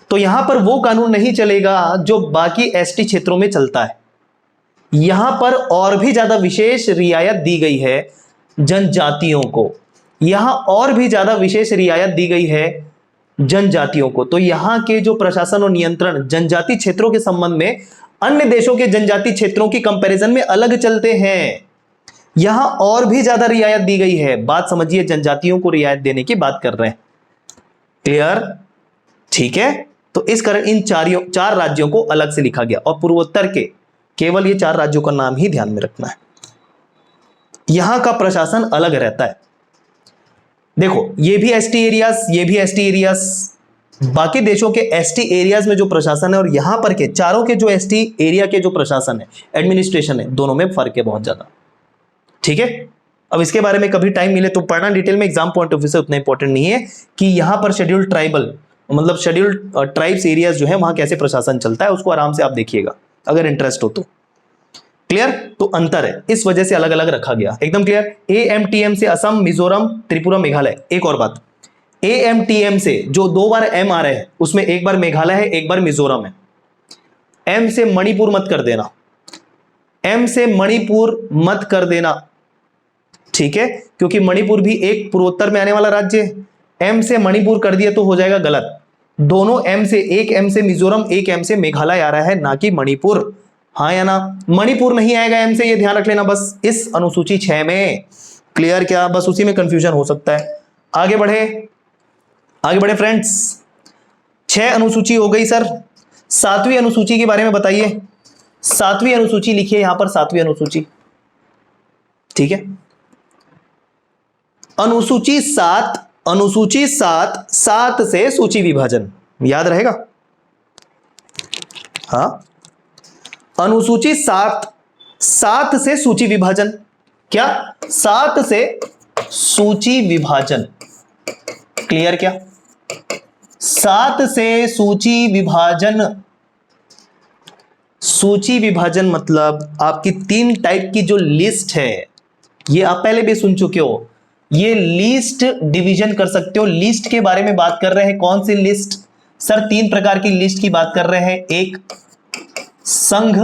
Speaker 1: तो यहां पर वो कानून नहीं चलेगा जो बाकी एसटी क्षेत्रों में चलता है। यहां पर और भी ज्यादा विशेष रियायत दी गई है जनजातियों को, यहां और भी ज्यादा विशेष रियायत दी गई है जनजातियों को। तो यहां के जो प्रशासन और नियंत्रण जनजाति क्षेत्रों के संबंध में अन्य देशों के जनजाति क्षेत्रों की कंपैरिजन में अलग चलते हैं। यहां और भी ज्यादा रियायत दी गई है। बात समझिए, जनजातियों को रियायत देने की बात कर रहे हैं। क्लियर? ठीक है। तो इस कारण इन 4 राज्यों को अलग से लिखा गया और पूर्वोत्तर के केवल ये 4 राज्यों का नाम ही ध्यान में रखना है। यहां का प्रशासन अलग रहता है। देखो, ये भी एसटी एरियाज, ये भी एसटी एरियाज, बाकी देशों के एसटी एरियाज में जो प्रशासन है और यहां पर के चारों के जो एसटी एरिया के जो प्रशासन है, एडमिनिस्ट्रेशन है, दोनों में फर्क है बहुत ज्यादा। ठीक है। अब इसके बारे में कभी टाइम मिले तो पढ़ना डिटेल में, एग्जाम पॉइंट ऑफ व्यू से उतना इंपॉर्टेंट नहीं है कि यहां पर शेड्यूल्ड ट्राइबल मतलब शेड्यूल्ड ट्राइब्स एरियाज जो है वहां कैसे प्रशासन चलता है, उसको आराम से आप देखिएगा अगर इंटरेस्ट हो तो। क्लियर? तो अंतर है, इस वजह से अलग अलग रखा गया। एकदम क्लियर? AMTM से असम, मिजोरम, त्रिपुरा, मेघालय। एक और बात, AMTM से जो 2 बार M आ रहे हैं, उसमें एक बार मेघालय है, एक बार मिजोरम है। M से मणिपुर मत कर देना, M से मणिपुर मत कर देना, ठीक है, क्योंकि मणिपुर भी एक पूर्वोत्तर में आने वाला राज्य है। M से मणिपुर कर दिया तो हो जाएगा गलत। दोनों M से, एक M से मिजोरम, एक M से मेघालय आ रहा है, ना कि मणिपुर। हाँ या ना? मणिपुर नहीं आएगा M से, ये ध्यान रख लेना बस इस अनुसूची 6 में। क्लियर? क्या बस उसी में कंफ्यूजन हो सकता है। आगे बढ़े, आगे बढ़े फ्रेंड्स। 6 अनुसूची हो गई सर। 7वीं अनुसूची के बारे में बताइए। 7वीं अनुसूची लिखिए यहां पर, 7वीं अनुसूची। ठीक है। अनुसूची 7, अनुसूची 7, 7 से सूची विभाजन याद रहेगा? हाँ, अनुसूची 7, 7 से सूची विभाजन। क्या? 7 से सूची विभाजन। क्लियर? क्या 7 से सूची विभाजन? सूची विभाजन मतलब आपकी 3 टाइप की जो लिस्ट है, ये आप पहले भी सुन चुके हो। ये लिस्ट डिवीजन कर सकते हो। लिस्ट के बारे में बात कर रहे हैं। कौन सी लिस्ट? सर 3 प्रकार की लिस्ट की बात कर रहे हैं। एक संघ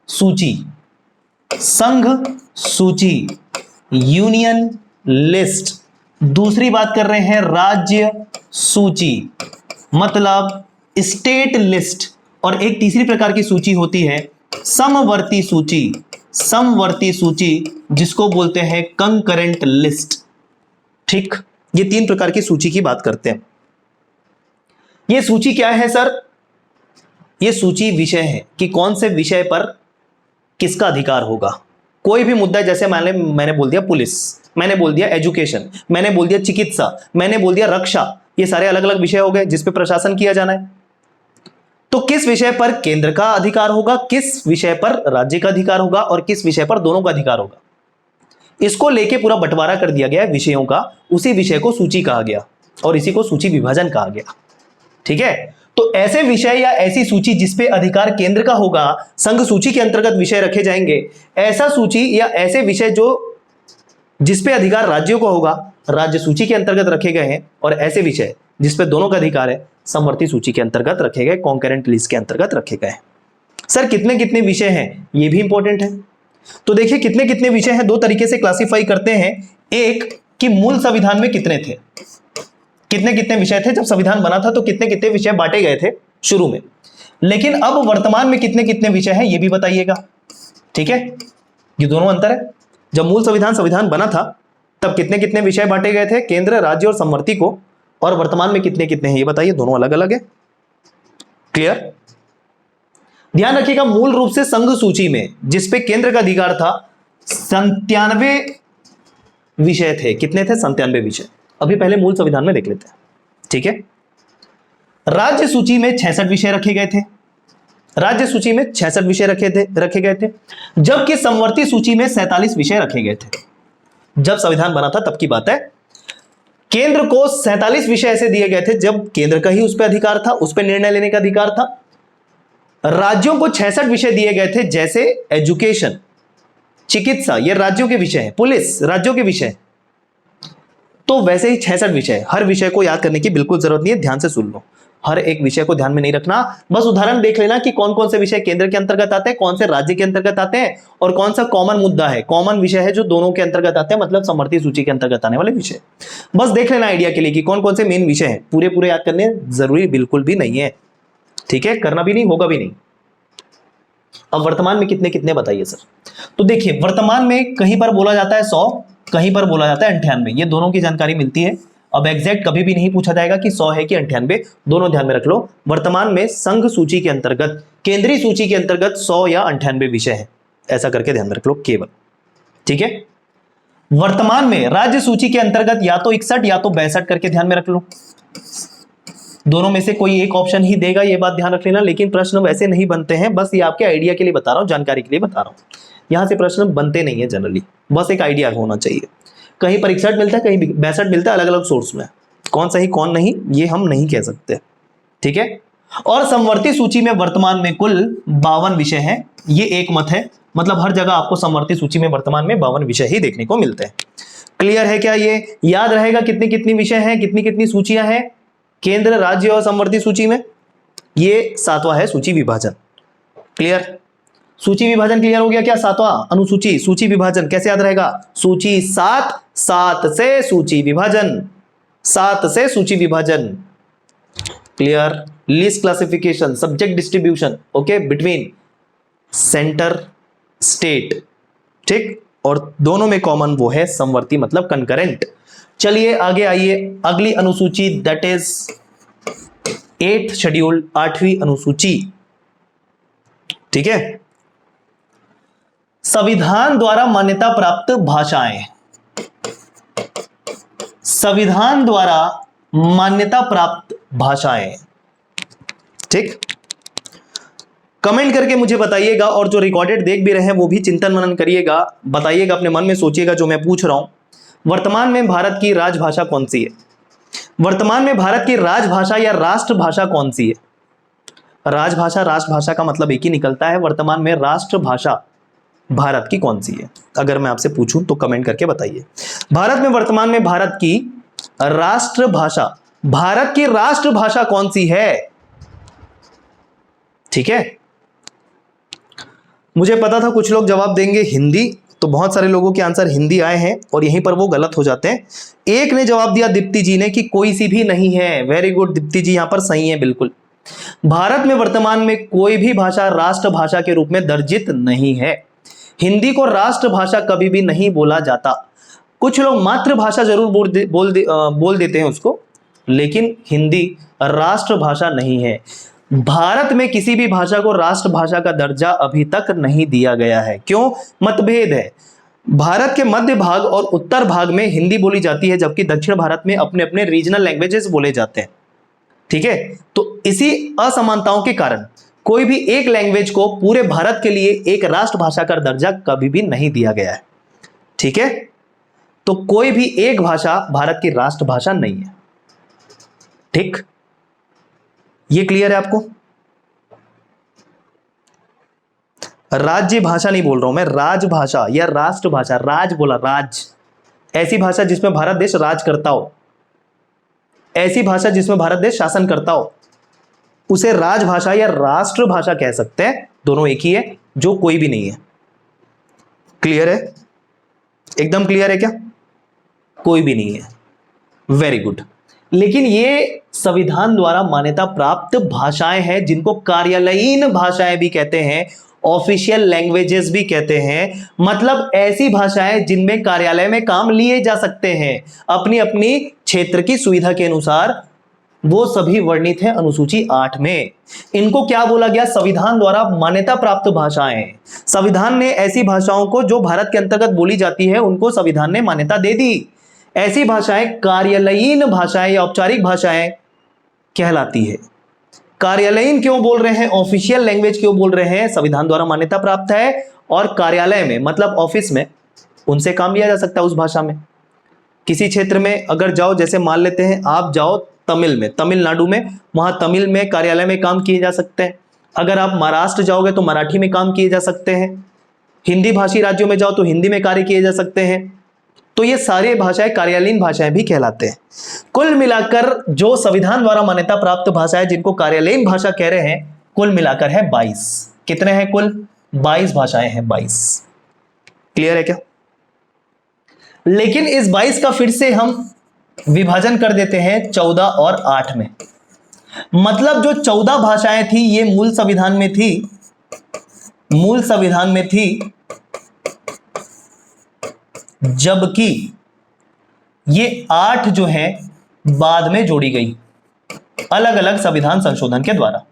Speaker 1: सूची, संघ सूची, यूनियन लिस्ट। दूसरी बात कर रहे हैं राज्य सूची, मतलब स्टेट लिस्ट। और एक तीसरी प्रकार की सूची होती है समवर्ती सूची, समवर्ती सूची, जिसको बोलते हैं कंकरेंट लिस्ट। ठीक, ये 3 प्रकार की सूची की बात करते हैं। ये सूची क्या है सर? ये सूची विषय है कि कौन से विषय पर किसका अधिकार होगा। कोई भी मुद्दा, जैसे मैंने बोल दिया पुलिस, मैंने बोल दिया एजुकेशन, मैंने बोल दिया चिकित्सा, मैंने बोल दिया रक्षा, ये सारे अलग अलग विषय हो गए जिस पे प्रशासन किया जाना है। तो किस विषय पर केंद्र का अधिकार होगा, किस विषय पर राज्य का अधिकार होगा और किस विषय पर दोनों का अधिकार होगा, इसको लेके पूरा बंटवारा कर दिया गया है विषयों का। उसी विषय को सूची कहा गया और इसी को सूची विभाजन कहा गया। ठीक है। तो ऐसे विषय या ऐसी सूची जिसपे अधिकार केंद्र का होगा, संघ सूची के अंतर्गत विषय रखे जाएंगे। ऐसा सूची या ऐसे विषय जो जिसपे अधिकार राज्यों को होगा, राज्य सूची के अंतर्गत रखे गए हैं। और ऐसे विषय जिसपे दोनों का अधिकार है, समवर्ती सूची के अंतर्गत रखे गए, कॉन्करेंट लिस्ट के अंतर्गत रखे गए। सर कितने कितने विषय हैं, ये भी इंपॉर्टेंट है। तो देखिए कितने कितने विषय हैं, 2 तरीके से क्लासिफाई करते हैं। एक कि मूल संविधान में कितने थे, कितने कितने विषय थे जब संविधान बना था, तो कितने कितने विषय बांटे गए थे शुरू में, लेकिन अब वर्तमान में कितने कितने विषय हैं ये भी बताइएगा। ठीक है, ये दोनों अंतर है। जब मूल संविधान बना था तब कितने कितने विषय बांटे गए थे केंद्र, राज्य और समवर्ती को, और वर्तमान में कितने कितने हैं ये बताइए, दोनों अलग अलग है। क्लियर? ध्यान रखिएगा, मूल रूप से संघ सूची में जिसपे केंद्र का अधिकार था 97 विषय थे। कितने थे? 97 विषय। अभी पहले मूल संविधान में देख लेते हैं। ठीक है, राज्य सूची में 66 विषय रखे गए थे। राज्य सूची में 66 विषय रखे गए थे, जबकि समवर्ती सूची में 47 विषय रखे गए थे। जब संविधान बना था तब की बात है। केंद्र को 47 विषय ऐसे दिए गए थे जब केंद्र का ही उस पर अधिकार था, उस पर निर्णय लेने का अधिकार था। राज्यों को 66 विषय दिए गए थे, जैसे एजुकेशन, चिकित्सा, ये राज्यों के विषय हैं, पुलिस राज्यों के विषय। तो वैसे ही 66 विषय, हर विषय को याद करने की बिल्कुल जरूरत नहीं है, ध्यान से सुन लो। हर एक विषय को ध्यान में नहीं रखना, बस उदाहरण देख लेना कि कौन कौन से विषय केंद्र के अंतर्गत आते हैं, कौन से राज्य के अंतर्गत आते हैं, और कौन सा कॉमन मुद्दा है, कॉमन विषय है जो दोनों के अंतर्गत आते हैं, मतलब समवर्ती सूची के अंतर्गत आने वाले विषय। बस देख लेना आइडिया के लिए कि कौन कौन से मेन विषय हैं। पूरे पूरे याद करने जरूरी बिल्कुल भी नहीं है। ठीक है, करना भी नहीं, होगा भी नहीं। अब वर्तमान में कितने कितने बताइए सर। तो देखिए, वर्तमान में कहीं पर बोला जाता है 100, कहीं पर बोला जाता है 98। ये दोनों की जानकारी मिलती है। अब एग्जैक्ट कभी भी नहीं पूछा जाएगा कि 100 है कि 98, दोनों ध्यान में रख लो। वर्तमान में संघ सूची के अंतर्गत, केंद्रीय सूची के अंतर्गत 100 या 98 विषय है, ऐसा करके ध्यान में रख लो केवल। ठीक है, वर्तमान में राज्य सूची के अंतर्गत या तो 61 या तो 62 करके ध्यान में रख लो। दोनों में से कोई एक ऑप्शन ही देगा, ये बात ध्यान रख लेना। लेकिन प्रश्न वैसे नहीं बनते हैं, बस ये आपके आइडिया के लिए बता रहा हूं, जानकारी के लिए बता रहा हूं। यहां से प्रश्न बनते नहीं है जनरली, बस एक आइडिया होना चाहिए। कहीं पर 61 मिलता है, कहीं 62 मिलता है, अलग अलग सोर्स में। कौन सही कौन नहीं ये हम नहीं कह सकते। ठीक है, और समवर्ती सूची में वर्तमान में कुल 52 विषय हैं, ये एक मत है। मतलब हर जगह आपको समवर्ती सूची में वर्तमान में 52 विषय ही देखने को मिलते हैं। क्लियर है क्या? ये याद रहेगा कितनी कितनी विषय हैं, कितनी कितनी सूचियां हैं केंद्र, राज्य और समवर्ती सूची में। ये 7वां है सूची विभाजन। क्लियर? सूची विभाजन क्लियर हो गया क्या? 7वां अनुसूची, सूची विभाजन कैसे याद रहेगा? सूची 7, 7 से सूची विभाजन, 7 से सूची विभाजन। Clear? List classification, subject distribution, okay, between centre state. ठीक, और दोनों में कॉमन वो है समवर्ती, मतलब कंकरेंट। चलिए आगे आइए, अगली अनुसूची, दैट इज 8th शेड्यूल, 8वीं अनुसूची। ठीक है, संविधान द्वारा मान्यता प्राप्त भाषाएं। संविधान द्वारा मान्यता प्राप्त भाषाएं। ठीक, कमेंट करके मुझे बताइएगा, और जो रिकॉर्डेड देख भी रहे हैं वो भी चिंतन मनन करिएगा, बताइएगा, अपने मन में सोचिएगा जो मैं पूछ रहा हूं। वर्तमान में भारत की राजभाषा कौन सी है? वर्तमान में भारत की राजभाषा या राष्ट्रभाषा कौन सी है? राजभाषा, राष्ट्रभाषा का मतलब एक ही निकलता है। वर्तमान में राष्ट्रभाषा भारत की कौन सी है? अगर मैं आपसे पूछूं तो कमेंट करके बताइए। भारत में वर्तमान में भारत की राष्ट्रभाषा, भारत की राष्ट्रभाषा कौन सी है? ठीक है, मुझे पता था कुछ लोग जवाब देंगे हिंदी, तो बहुत सारे लोगों के आंसर हिंदी आए हैं और यहीं पर वो गलत हो जाते हैं। एक ने जवाब दिया दीप्ति जी ने कि कोई सी भी नहीं है। वेरी गुड दीप्ति जी, यहां पर सही है बिल्कुल। भारत में वर्तमान में कोई भी भाषा राष्ट्रभाषा के रूप में दर्जित नहीं है। हिंदी को राष्ट्रभाषा कभी भी नहीं बोला जाता। कुछ लोग मातृभाषा जरूर बोल देते हैं उसको, लेकिन हिंदी राष्ट्रभाषा नहीं है। भारत में किसी भी भाषा को राष्ट्रभाषा का दर्जा अभी तक नहीं दिया गया है। क्यों? मतभेद है। भारत के मध्य भाग और उत्तर भाग में हिंदी बोली जाती है, जबकि दक्षिण भारत में अपने अपने रीजनल लैंग्वेजेस बोले जाते हैं। ठीक है, तो इसी असमानताओं के कारण कोई भी एक लैंग्वेज को पूरे भारत के लिए एक राष्ट्रभाषा का दर्जा कभी भी नहीं दिया गया है। ठीक है, तो कोई भी एक भाषा भारत की राष्ट्रभाषा नहीं है। ठीक, ये क्लियर है आपको? राज्य भाषा नहीं बोल रहा हूं मैं, राजभाषा या राष्ट्रभाषा। राज बोला, राज, ऐसी भाषा जिसमें भारत देश राज करता हो, ऐसी भाषा जिसमें भारत देश शासन करता हो, उसे राजभाषा या राष्ट्रभाषा कह सकते हैं। दोनों एक ही है, जो कोई भी नहीं है। क्लियर है? एकदम क्लियर है क्या? कोई भी नहीं है। Very good. लेकिन ये संविधान द्वारा मान्यता प्राप्त भाषाएं हैं जिनको कार्यालयीन भाषाएं भी कहते हैं, ऑफिशियल लैंग्वेजेस भी कहते हैं। मतलब ऐसी भाषाएं जिनमें कार्यालय में काम लिए जा सकते हैं अपनी अपनी क्षेत्र की सुविधा के अनुसार, वो सभी वर्णित है अनुसूची 8 में। इनको क्या बोला गया? संविधान द्वारा मान्यता प्राप्त भाषाएं। संविधान ने ऐसी भाषाओं को जो भारत के अंतर्गत बोली जाती है उनको संविधान ने मान्यता दे दी। ऐसी भाषाएं कार्यालयीन भाषाएं या औपचारिक भाषाएं कहलाती है। कार्यालयीन क्यों बोल रहे हैं, ऑफिशियल लैंग्वेज क्यों बोल रहे हैं? संविधान द्वारा मान्यता प्राप्त है और कार्यालय में मतलब ऑफिस में उनसे काम लिया जा सकता है उस भाषा में। किसी क्षेत्र में अगर जाओ, जैसे मान लेते हैं आप जाओ तमिल में, तमिलनाडु में, वहां तमिल में कार्यालय में काम किए जा सकते हैं। अगर आप महाराष्ट्र जाओगे तो मराठी में काम किए जा सकते हैं। हिंदी भाषी राज्यों में जाओ तो हिंदी में कार्य किए जा सकते हैं। तो ये सारे भाषाएं कार्यालयीन भाषाएं भी कहलाते हैं। कुल मिलाकर जो संविधान द्वारा मान्यता प्राप्त भाषाएं जिनको कार्यालयीन भाषा कह रहे हैं, कुल मिलाकर है 22। कितने हैं कुल? 22 भाषाएं हैं, 22। क्लियर है क्या? लेकिन इस 22 का फिर से हम विभाजन कर देते हैं 14 और 8 में। मतलब जो 14 भाषाएं थी ये मूल संविधान में थी, मूल संविधान में थी, जबकि ये 8 जो है बाद में जोड़ी गई अलग अलग संविधान संशोधन के द्वारा,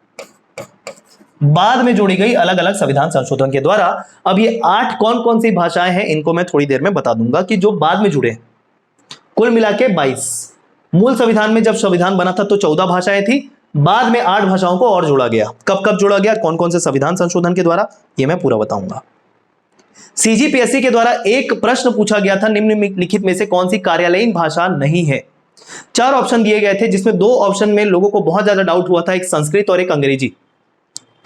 Speaker 1: बाद में जोड़ी गई अलग अलग संविधान संशोधन के द्वारा। अब ये 8 कौन कौन सी भाषाएं हैं इनको मैं थोड़ी देर में बता दूंगा कि जो बाद में जुड़े। कुल मिला के 22। मूल संविधान में जब संविधान बना था तो 14 भाषाएं थी, बाद में 8 भाषाओं को और जोड़ा गया। कब कब जोड़ा गया, कौन कौन से संविधान संशोधन के द्वारा, ये मैं पूरा बताऊंगा। सीजीपीएससी के द्वारा एक प्रश्न पूछा गया था, निम्नलिखित में से कौन सी कार्यालयीन भाषा नहीं है। 4 ऑप्शन दिए गए थे जिसमें 2 ऑप्शन में लोगों को बहुत ज्यादा डाउट हुआ था, एक संस्कृत और एक अंग्रेजी।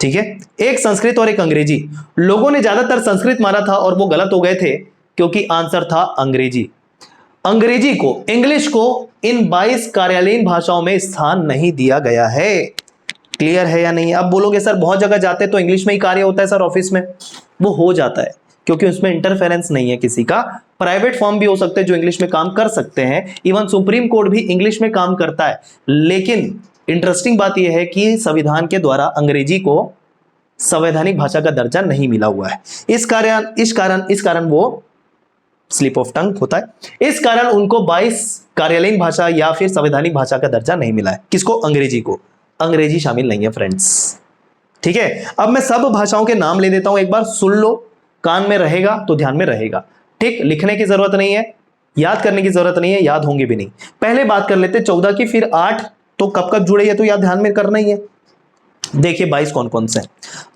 Speaker 1: ठीक है, एक संस्कृत और एक अंग्रेजी। लोगों ने ज्यादातर संस्कृत मारा था और वो गलत हो गए थे क्योंकि आंसर था अंग्रेजी। अंग्रेजी को, इंग्लिश को इन 22 कार्यालयीन भाषाओं में स्थान नहीं दिया गया है। क्लियर है या नहीं? आप बोलोगे सर बहुत जगह जाते तो इंग्लिश में ही कार्य होता है सर ऑफिस में। वो हो जाता है क्योंकि उसमें इंटरफेरेंस नहीं है किसी का। प्राइवेट फर्म भी हो सकते हैं जो इंग्लिश में काम कर सकते हैं, इवन सुप्रीम कोर्ट भी इंग्लिश में काम करता है। लेकिन इंटरेस्टिंग बात यह है कि संविधान के द्वारा अंग्रेजी को संवैधानिक भाषा का दर्जा नहीं मिला हुआ है। इस कारण वो स्लिप ऑफ टंग होता है। इस कारण उनको 22 कार्यालयीन भाषा या फिर संवैधानिक भाषा का दर्जा नहीं मिला है। किसको? अंग्रेजी को। अंग्रेजी शामिल नहीं है फ्रेंड्स। ठीक है, अब मैं सब भाषाओं के नाम ले देता हूं, एक बार सुन लो, कान में रहेगा तो ध्यान में रहेगा। ठीक, लिखने की जरूरत नहीं है, याद करने की जरूरत नहीं है, याद होंगे भी नहीं। पहले बात कर लेते 14 की, फिर 8 तो कब कब जुड़े, ये तो याद ध्यान में करना ही है। देखिए 22 कौन कौन से हैं।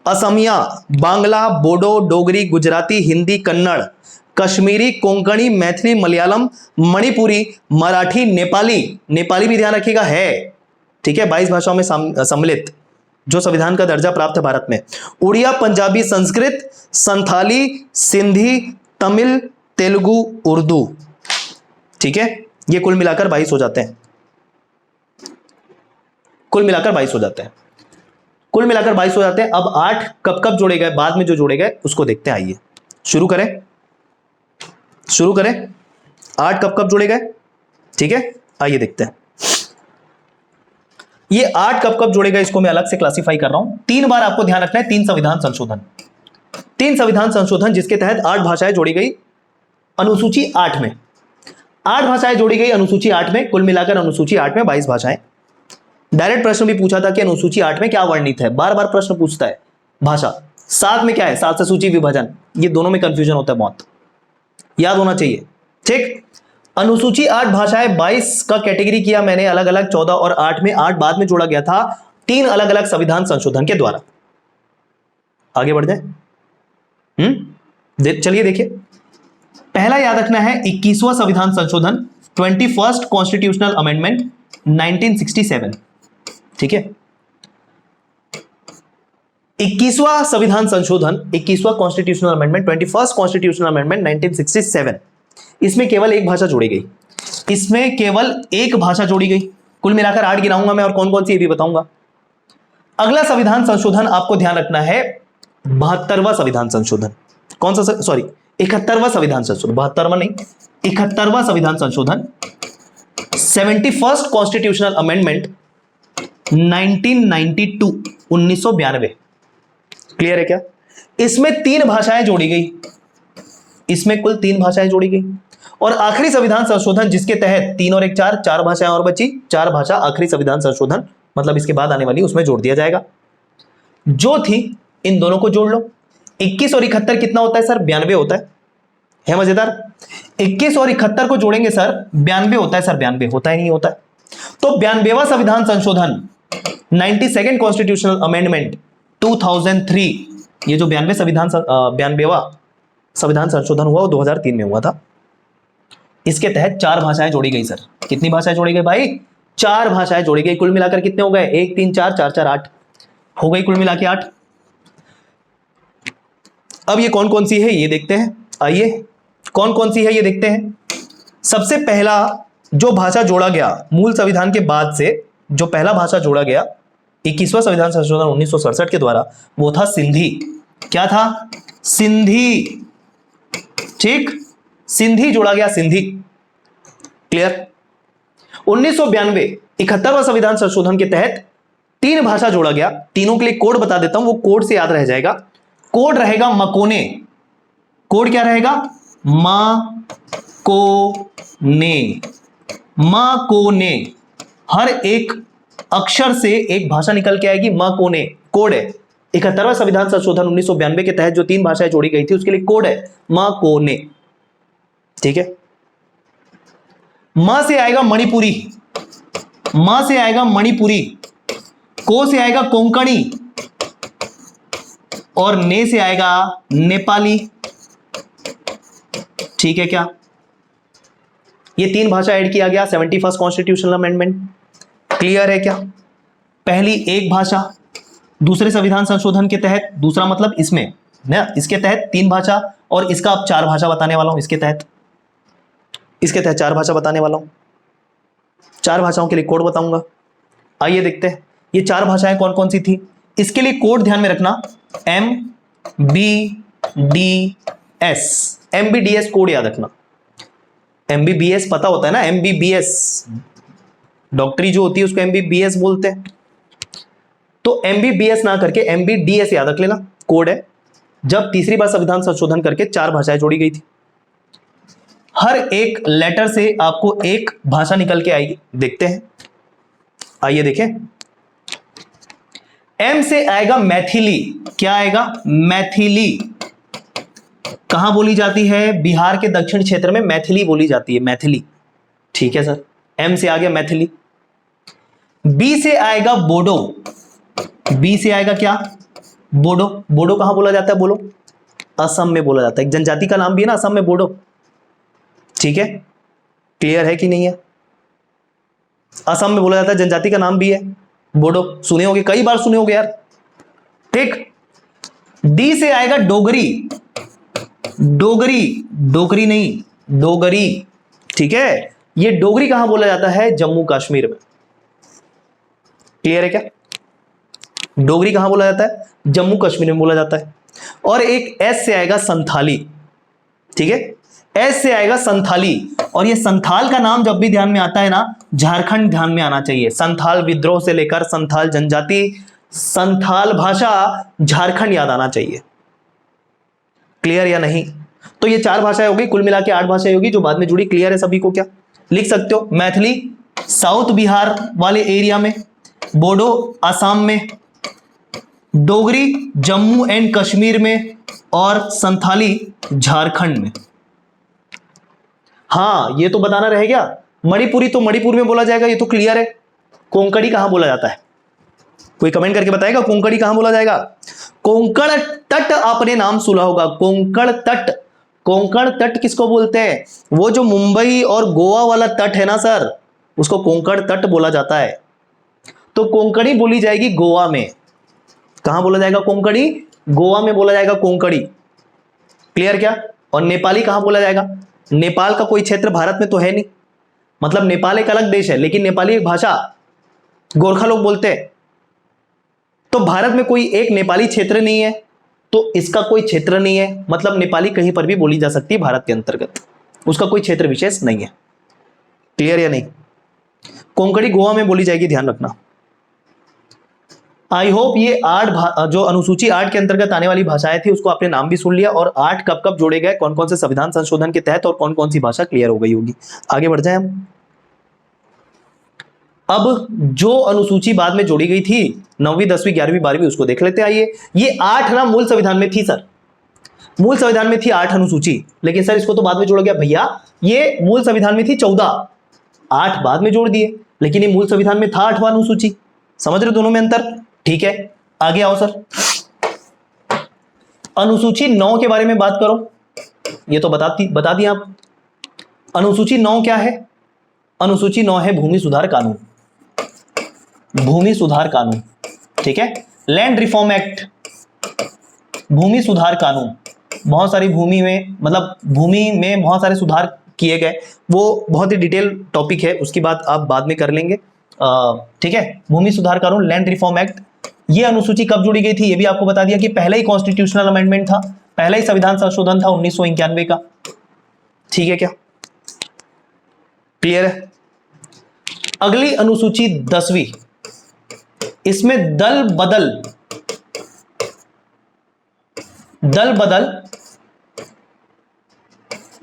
Speaker 1: असमिया, बांग्ला, बोडो, डोगरी, गुजराती, हिंदी, कन्नड़, कश्मीरी, कोंकणी, मैथिली, मलयालम, मणिपुरी, मराठी, नेपाली। नेपाली भी ध्यान रखिएगा है। ठीक है, 22 भाषाओं में सम्मिलित जो संविधान का दर्जा प्राप्त है भारत में। उड़िया, पंजाबी, संस्कृत, संथाली, सिंधी, तमिल, तेलुगु, उर्दू। ठीक है, ये कुल मिलाकर 22 हो जाते हैं। कुल मिलाकर 22 हो जाते हैं। कुल मिलाकर 22 हो जाते हैं। अब 8 कब कब जोड़े गए, बाद में जो जोड़े गए उसको देखते हैं। आइए शुरू करें 8 कब कब जोड़े गए। ठीक है, आइए देखते हैं ये 8 कब कब जोड़े गए, इसको मैं अलग से क्लासिफाई कर रहा हूं। 3 बार आपको ध्यान रखना है, 3 संविधान संशोधन, 3 संविधान संशोधन जिसके तहत 8 भाषाएं जोड़ी गई अनुसूची 8 में। 8 भाषाएं जोड़ी गई अनुसूची 8 में। कुल मिलाकर अनुसूची 8 में 22 भाषाएं। डायरेक्ट प्रश्न भी पूछा था कि अनुसूची 8 में क्या वर्णित है, बार बार प्रश्न पूछता है भाषा। 7 में क्या है, 7 से सूची विभाजन, ये दोनों में कंफ्यूजन होता है बहुत, याद होना चाहिए। ठीक, अनुसूची 8 भाषाएं 22 का कैटेगरी किया मैंने अलग अलग 14 और 8 में। 8 बाद में जोड़ा गया था 3 अलग अलग संविधान संशोधन के द्वारा। आगे बढ़ जाए, चलिए देखिए। पहला याद रखना है 21वां संविधान संशोधन, 21st कॉन्स्टिट्यूशनल अमेंडमेंट 1967। ठीक है, 21वां संविधान संशोधन, 21वां constitutional amendment, 21st constitutional amendment 1967। इसमें केवल एक भाषा जोड़ी गई, इसमें केवल एक भाषा जोड़ी गई। कुल मिलाकर 8 गिनाऊंगा मैं और कौन कौन सी ये भी बताऊंगा। अगला संविधान संशोधन आपको ध्यान रखना है 72वां संविधान संशोधन। कौन सा, सॉरी 71वां संविधान संशोधन, 72वां नहीं, 71वां संविधान संशोधन 71st कॉन्स्टिट्यूशनल अमेंडमेंट 1992, 1992। क्लियर है क्या? इसमें 3 भाषाएं जोड़ी गई, इसमें कुल 3 भाषाएं जोड़ी गई। और आखिरी संविधान संशोधन जिसके तहत 3 और 1 4, 4 भाषाएं और बची, 4 भाषा आखिरी संविधान संशोधन मतलब इसके बाद आने वाली उसमें जोड़ दिया जाएगा। जो थी इन दोनों को जोड़ लो। 21 और 71 कितना होता है सर? 92 होता है मजेदार? 21 और 71 को जोड़ेंगे सर 92 होता है सर, 92 होता है नहीं होता है। तो 92वां संविधान संशोधन 92nd कॉन्स्टिट्यूशनल अमेंडमेंट 2003, ये जो 92वां संविधान संशोधन हुआ वो 2003 में हुआ था। इसके तहत 4 भाषाएं जोड़ी गई सर। कितनी भाषाएं जोड़ी गई भाई? 4 भाषाएं जोड़ी गई। कुल मिलाकर कितने हो गए? 1 3 4 4 4 8 हो गई, कुल मिला के 8। अब ये कौन कौन सी है ये देखते हैं। आइए कौन कौन सी है ये देखते हैं। सबसे पहला जो भाषा जोड़ा गया मूल संविधान के बाद से, जो पहला भाषा जोड़ा गया 21वां संविधान संशोधन 1967 के द्वारा, वो था सिंधी। क्या था? सिंधी। ठीक, सिंधी जोड़ा गया, सिंधी। क्लियर? 1992 71वां संविधान संशोधन के तहत 3 भाषा जोड़ा गया। तीनों के लिए कोड बता देता हूं, वो कोड से याद रह जाएगा। कोड रहेगा मकोने। कोड क्या रहेगा? मकोने। मकोने। हर एक अक्षर से एक भाषा निकल के आएगी, मकोने। कोड है। 71वां संविधान संशोधन 1992 के तहत जो 3 भाषाएं जोड़ी गई थी उसके लिए कोड है मकोने। ठीक है? म से आएगा मणिपुरी, म से आएगा मणिपुरी, को से आएगा कोंकणी और ने से आएगा नेपाली। ठीक है क्या? ये 3 भाषा ऐड किया गया 71st कॉन्स्टिट्यूशनल अमेंडमेंट। क्लियर है क्या? पहली एक भाषा दूसरे संविधान संशोधन के तहत, दूसरा मतलब इसमें ना, इसके तहत 3 भाषा और इसका अब 4 भाषा बताने वाला हूं। इसके तहत 4 भाषा बताने वाला हूं। 4 भाषाओं के लिए कोड बताऊंगा। आइए देखते हैं ये 4 भाषाएं कौन कौन सी थी। इसके लिए कोड ध्यान में रखना, MBDS। MBDS कोड याद रखना। MBBS पता होता है ना, MBBS डॉक्टरी जो होती है उसको MBBS बोलते हैं। तो MBBS ना करके MBDS याद रख लेना, कोड है। जब तीसरी बार संविधान संशोधन करके 4 भाषाएं जोड़ी गई थी। हर एक लेटर से आपको एक भाषा निकल के आएगी। देखते हैं, आइए देखें। M से आएगा मैथिली। क्या आएगा? मैथिली। कहां बोली जाती है? बिहार के दक्षिण क्षेत्र में मैथिली बोली जाती है, मैथिली। ठीक है सर, M से आ गया मैथिली। B से आएगा बोडो। B से आएगा क्या? बोडो। बोडो कहां बोला जाता है? बोलो। असम में बोला जाता है। एक जनजाति का नाम भी है ना असम में, बोडो। ठीक है, क्लियर है कि नहीं है? असम में बोला जाता है, जनजाति का नाम भी है बोडो। सुने होंगे, कई बार सुने होंगे यार। ठीक। डी से आएगा डोगरी। डोगरी, डोगरी नहीं, डोगरी। ठीक है, ये डोगरी कहां बोला जाता है? जम्मू कश्मीर में। क्लियर है क्या? डोगरी कहां बोला जाता है? जम्मू कश्मीर में बोला जाता है। और एक एस से आएगा संथाली। ठीक है, एस से आएगा संथाली। और ये संथाल का नाम जब भी ध्यान में आता है ना, झारखंड ध्यान में आना चाहिए। संथाल विद्रोह से लेकर संथाल जनजाति, संथाल भाषा, झारखंड याद आना चाहिए। क्लियर या नहीं? तो ये 4 भाषाएं हो गई, कुल मिला के 8 भाषाएं होगी जो बाद में जुड़ी। क्लियर है सभी को? क्या लिख सकते हो? मैथिली साउथ बिहार वाले एरिया में, बोडो असम में, डोगरी जम्मू एंड कश्मीर में और संथाली झारखंड में। हाँ, ये तो बताना रह गया। मणिपुरी तो मणिपुर में बोला जाएगा, ये तो क्लियर है। कोंकणी कहां बोला जाता है? कोई कमेंट करके बताएगा कोंकणी कहां बोला जाएगा? कोंकण तट आपने नाम सुना होगा, कोंकण तट। कोंकण तट किसको बोलते हैं? वो जो मुंबई और गोवा वाला तट है ना सर, उसको कोंकण तट बोला जाता है। तो कोंकणी बोली जाएगी गोवा में। कहां बोला जाएगा कोंकणी? गोवा में बोला जाएगा कोंकणी। क्लियर क्या? और नेपाली कहां बोला जाएगा? नेपाल का कोई क्षेत्र भारत में तो है नहीं, मतलब नेपाल एक अलग देश है, लेकिन नेपाली एक भाषा गोरखा लोग बोलते हैं। तो भारत में कोई एक नेपाली क्षेत्र नहीं है, तो इसका कोई क्षेत्र नहीं है, मतलब नेपाली कहीं पर भी बोली जा सकती है भारत के अंतर्गत, उसका कोई क्षेत्र विशेष नहीं है। क्लियर या नहीं? कोंकणी गोवा में बोली जाएगी, ध्यान रखना। आई होप ये 8 जो अनुसूची 8 के अंतर्गत आने वाली भाषाएं थी उसको आपने नाम भी सुन लिया, और 8 कब कब जोड़े गए, कौन कौन से संविधान संशोधन के तहत, और कौन कौन सी भाषा क्लियर हो गई होगी। आगे बढ़ जाए हम। अब जो अनुसूची बाद में जोड़ी गई थी 9वीं 10वीं 11वीं 12वीं उसको देख लेते हैं। आइए, ये 8 ना मूल संविधान में थी सर, मूल संविधान में थी 8 अनुसूची, लेकिन सर इसको तो बाद में जोड़ा गया। भैया ये मूल संविधान में थी 14, 8 बाद में जोड़ दिए, लेकिन ये मूल संविधान में था 8वां अनुसूची। समझ रहे दोनों में अंतर? ठीक है, आगे आओ सर। अनुसूची 9 के बारे में बात करो, ये तो बता दिया आप। अनुसूची 9 क्या है? अनुसूची 9 है भूमि सुधार कानून, भूमि सुधार कानून, ठीक है। लैंड रिफॉर्म एक्ट, भूमि सुधार कानून, बहुत सारी भूमि में, मतलब भूमि में बहुत सारे सुधार किए गए, वो बहुत ही डिटेल टॉपिक है, उसकी बात आप बाद में कर लेंगे, ठीक है। भूमि सुधार कानून, लैंड रिफॉर्म एक्ट, ये अनुसूची कब जोड़ी गई थी ये भी आपको बता दिया कि पहले ही कॉन्स्टिट्यूशनल अमेंडमेंट था, पहला ही संविधान संशोधन था 1991 का, ठीक है क्या? क्लियर है? अगली अनुसूची 10वीं, इसमें दल बदल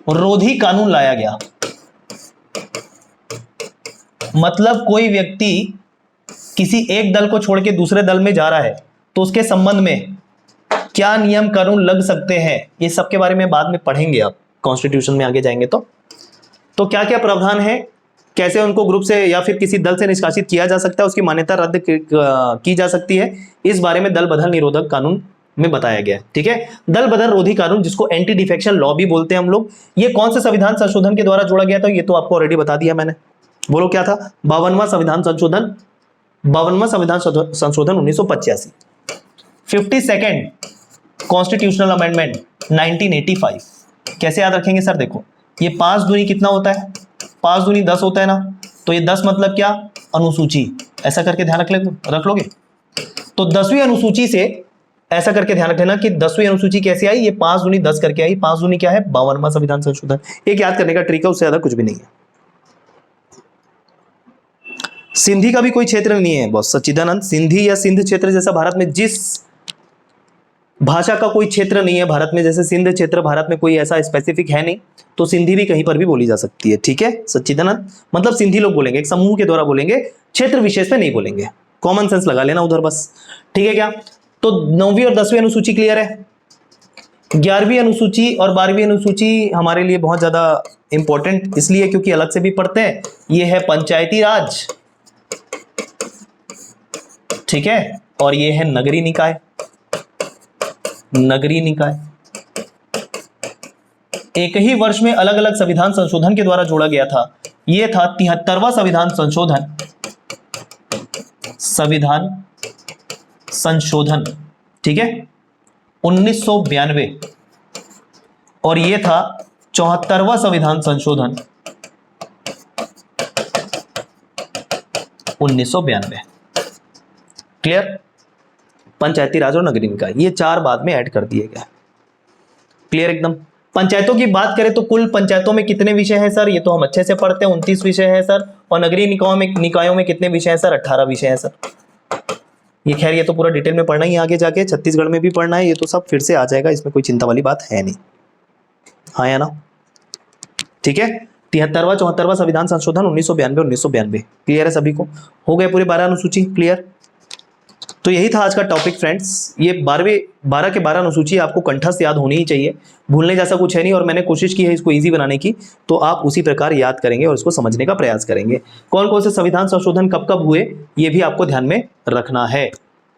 Speaker 1: रोधी कानून लाया गया। मतलब कोई व्यक्ति किसी एक दल को छोड़ के दूसरे दल में जा रहा है तो उसके संबंध में क्या नियम कानून लग सकते हैं, ये सब के बारे में बाद में पढ़ेंगे आप, कॉन्स्टिट्यूशन में आगे जाएंगे तो क्या क्या प्रावधान है, कैसे उनको ग्रुप से या फिर किसी दल से निष्कासित किया जा सकता है, उसकी मान्यता रद्द की जा सकती है, इस बारे में दल बदल निरोधक कानून में बताया गया है, ठीक है। दल बदल रोधी कानून, जिसको एंटी डिफेक्शन लॉ भी बोलते हैं हम लोग, ये कौन से संविधान संशोधन के द्वारा जोड़ा गया था, ये तो आपको ऑलरेडी बता दिया मैंने। बोलो क्या था? 52वां संविधान संशोधन, 52वां संविधान संशोधन 1985। 52nd constitutional amendment 1985। कैसे याद रखेंगे सर? देखो, ये 5 दूनी कितना होता है? 5 दूनी 10 होता है ना, तो ये 10 मतलब क्या? अनुसूची, ऐसा करके ध्यान रख लोगे। तो 10वीं अनुसूची से ऐसा करके ध्यान रख लेना कि 10वीं अनुसूची कैसे आई, ये 5 दूनी 10 करके आई। 5 दूनी क्या है? 52वां संविधान संशोधन। एक याद करने का ट्रिक है, उससे ज्यादा कुछ भी नहीं है। सिंधी का भी कोई क्षेत्र नहीं है बॉस, सच्चिदानंद। सिंधी या सिंध क्षेत्र जैसा भारत में जिस भाषा का कोई क्षेत्र नहीं है भारत में, जैसे सिंध क्षेत्र भारत में कोई ऐसा स्पेसिफिक है नहीं, तो सिंधी भी कहीं पर भी बोली जा सकती है, ठीक है सच्चिदानंद। मतलब सिंधी लोग बोलेंगे, एक समूह के द्वारा बोलेंगे, क्षेत्र विशेष पे नहीं बोलेंगे। कॉमन सेंस लगा लेना उधर बस, ठीक है क्या? तो 9वीं और 10वीं अनुसूची क्लियर है। 11वीं अनुसूची और 12वीं अनुसूची हमारे लिए बहुत ज्यादा इंपॉर्टेंट इसलिए क्योंकि अलग से भी पढ़ते हैं। ये है पंचायती राज, ठीक है, और ये है नगरीय निकाय। नगरीय निकाय एक ही वर्ष में अलग अलग संविधान संशोधन के द्वारा जोड़ा गया था। यह था 73वां संविधान संशोधन, संविधान संशोधन, ठीक है, 1992, और यह था 74वां संविधान संशोधन 1992। क्लियर? पंचायती राज और नगरीय निकाय ये 4 बाद में ऐड कर दिए गए। क्लियर एकदम? पंचायतों की बात करें तो कुल पंचायतों में कितने विषय हैं सर? ये तो हम अच्छे से पढ़ते हैं, 29 विषय हैं सर। और नगरीय निकायों में कितने विषय हैं सर? 18 विषय हैं सर। ये खैर ये तो पूरा डिटेल में पढ़ना ही आगे जाके, छत्तीसगढ़ में भी पढ़ना है, ये तो सब फिर से आ जाएगा, इसमें कोई चिंता वाली बात है नहीं। हाँ या ना? ठीक है। 73वां 74वां संविधान संशोधन 1992। क्लियर है सभी को? हो गए पूरे 12 अनुसूची क्लियर? तो यही था आज का टॉपिक फ्रेंड्स। ये 12 के 12 अनुसूची आपको कंठस्थ याद होनी ही चाहिए, भूलने जैसा कुछ है नहीं, और मैंने कोशिश की है इसको इजी बनाने की, तो आप उसी प्रकार याद करेंगे और इसको समझने का प्रयास करेंगे। कौन कौन से संविधान संशोधन कब कब हुए ये भी आपको ध्यान में रखना है।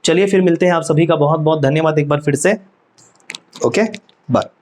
Speaker 1: चलिए फिर मिलते हैं, आप सभी का बहुत बहुत धन्यवाद एक बार फिर से। Okay bye.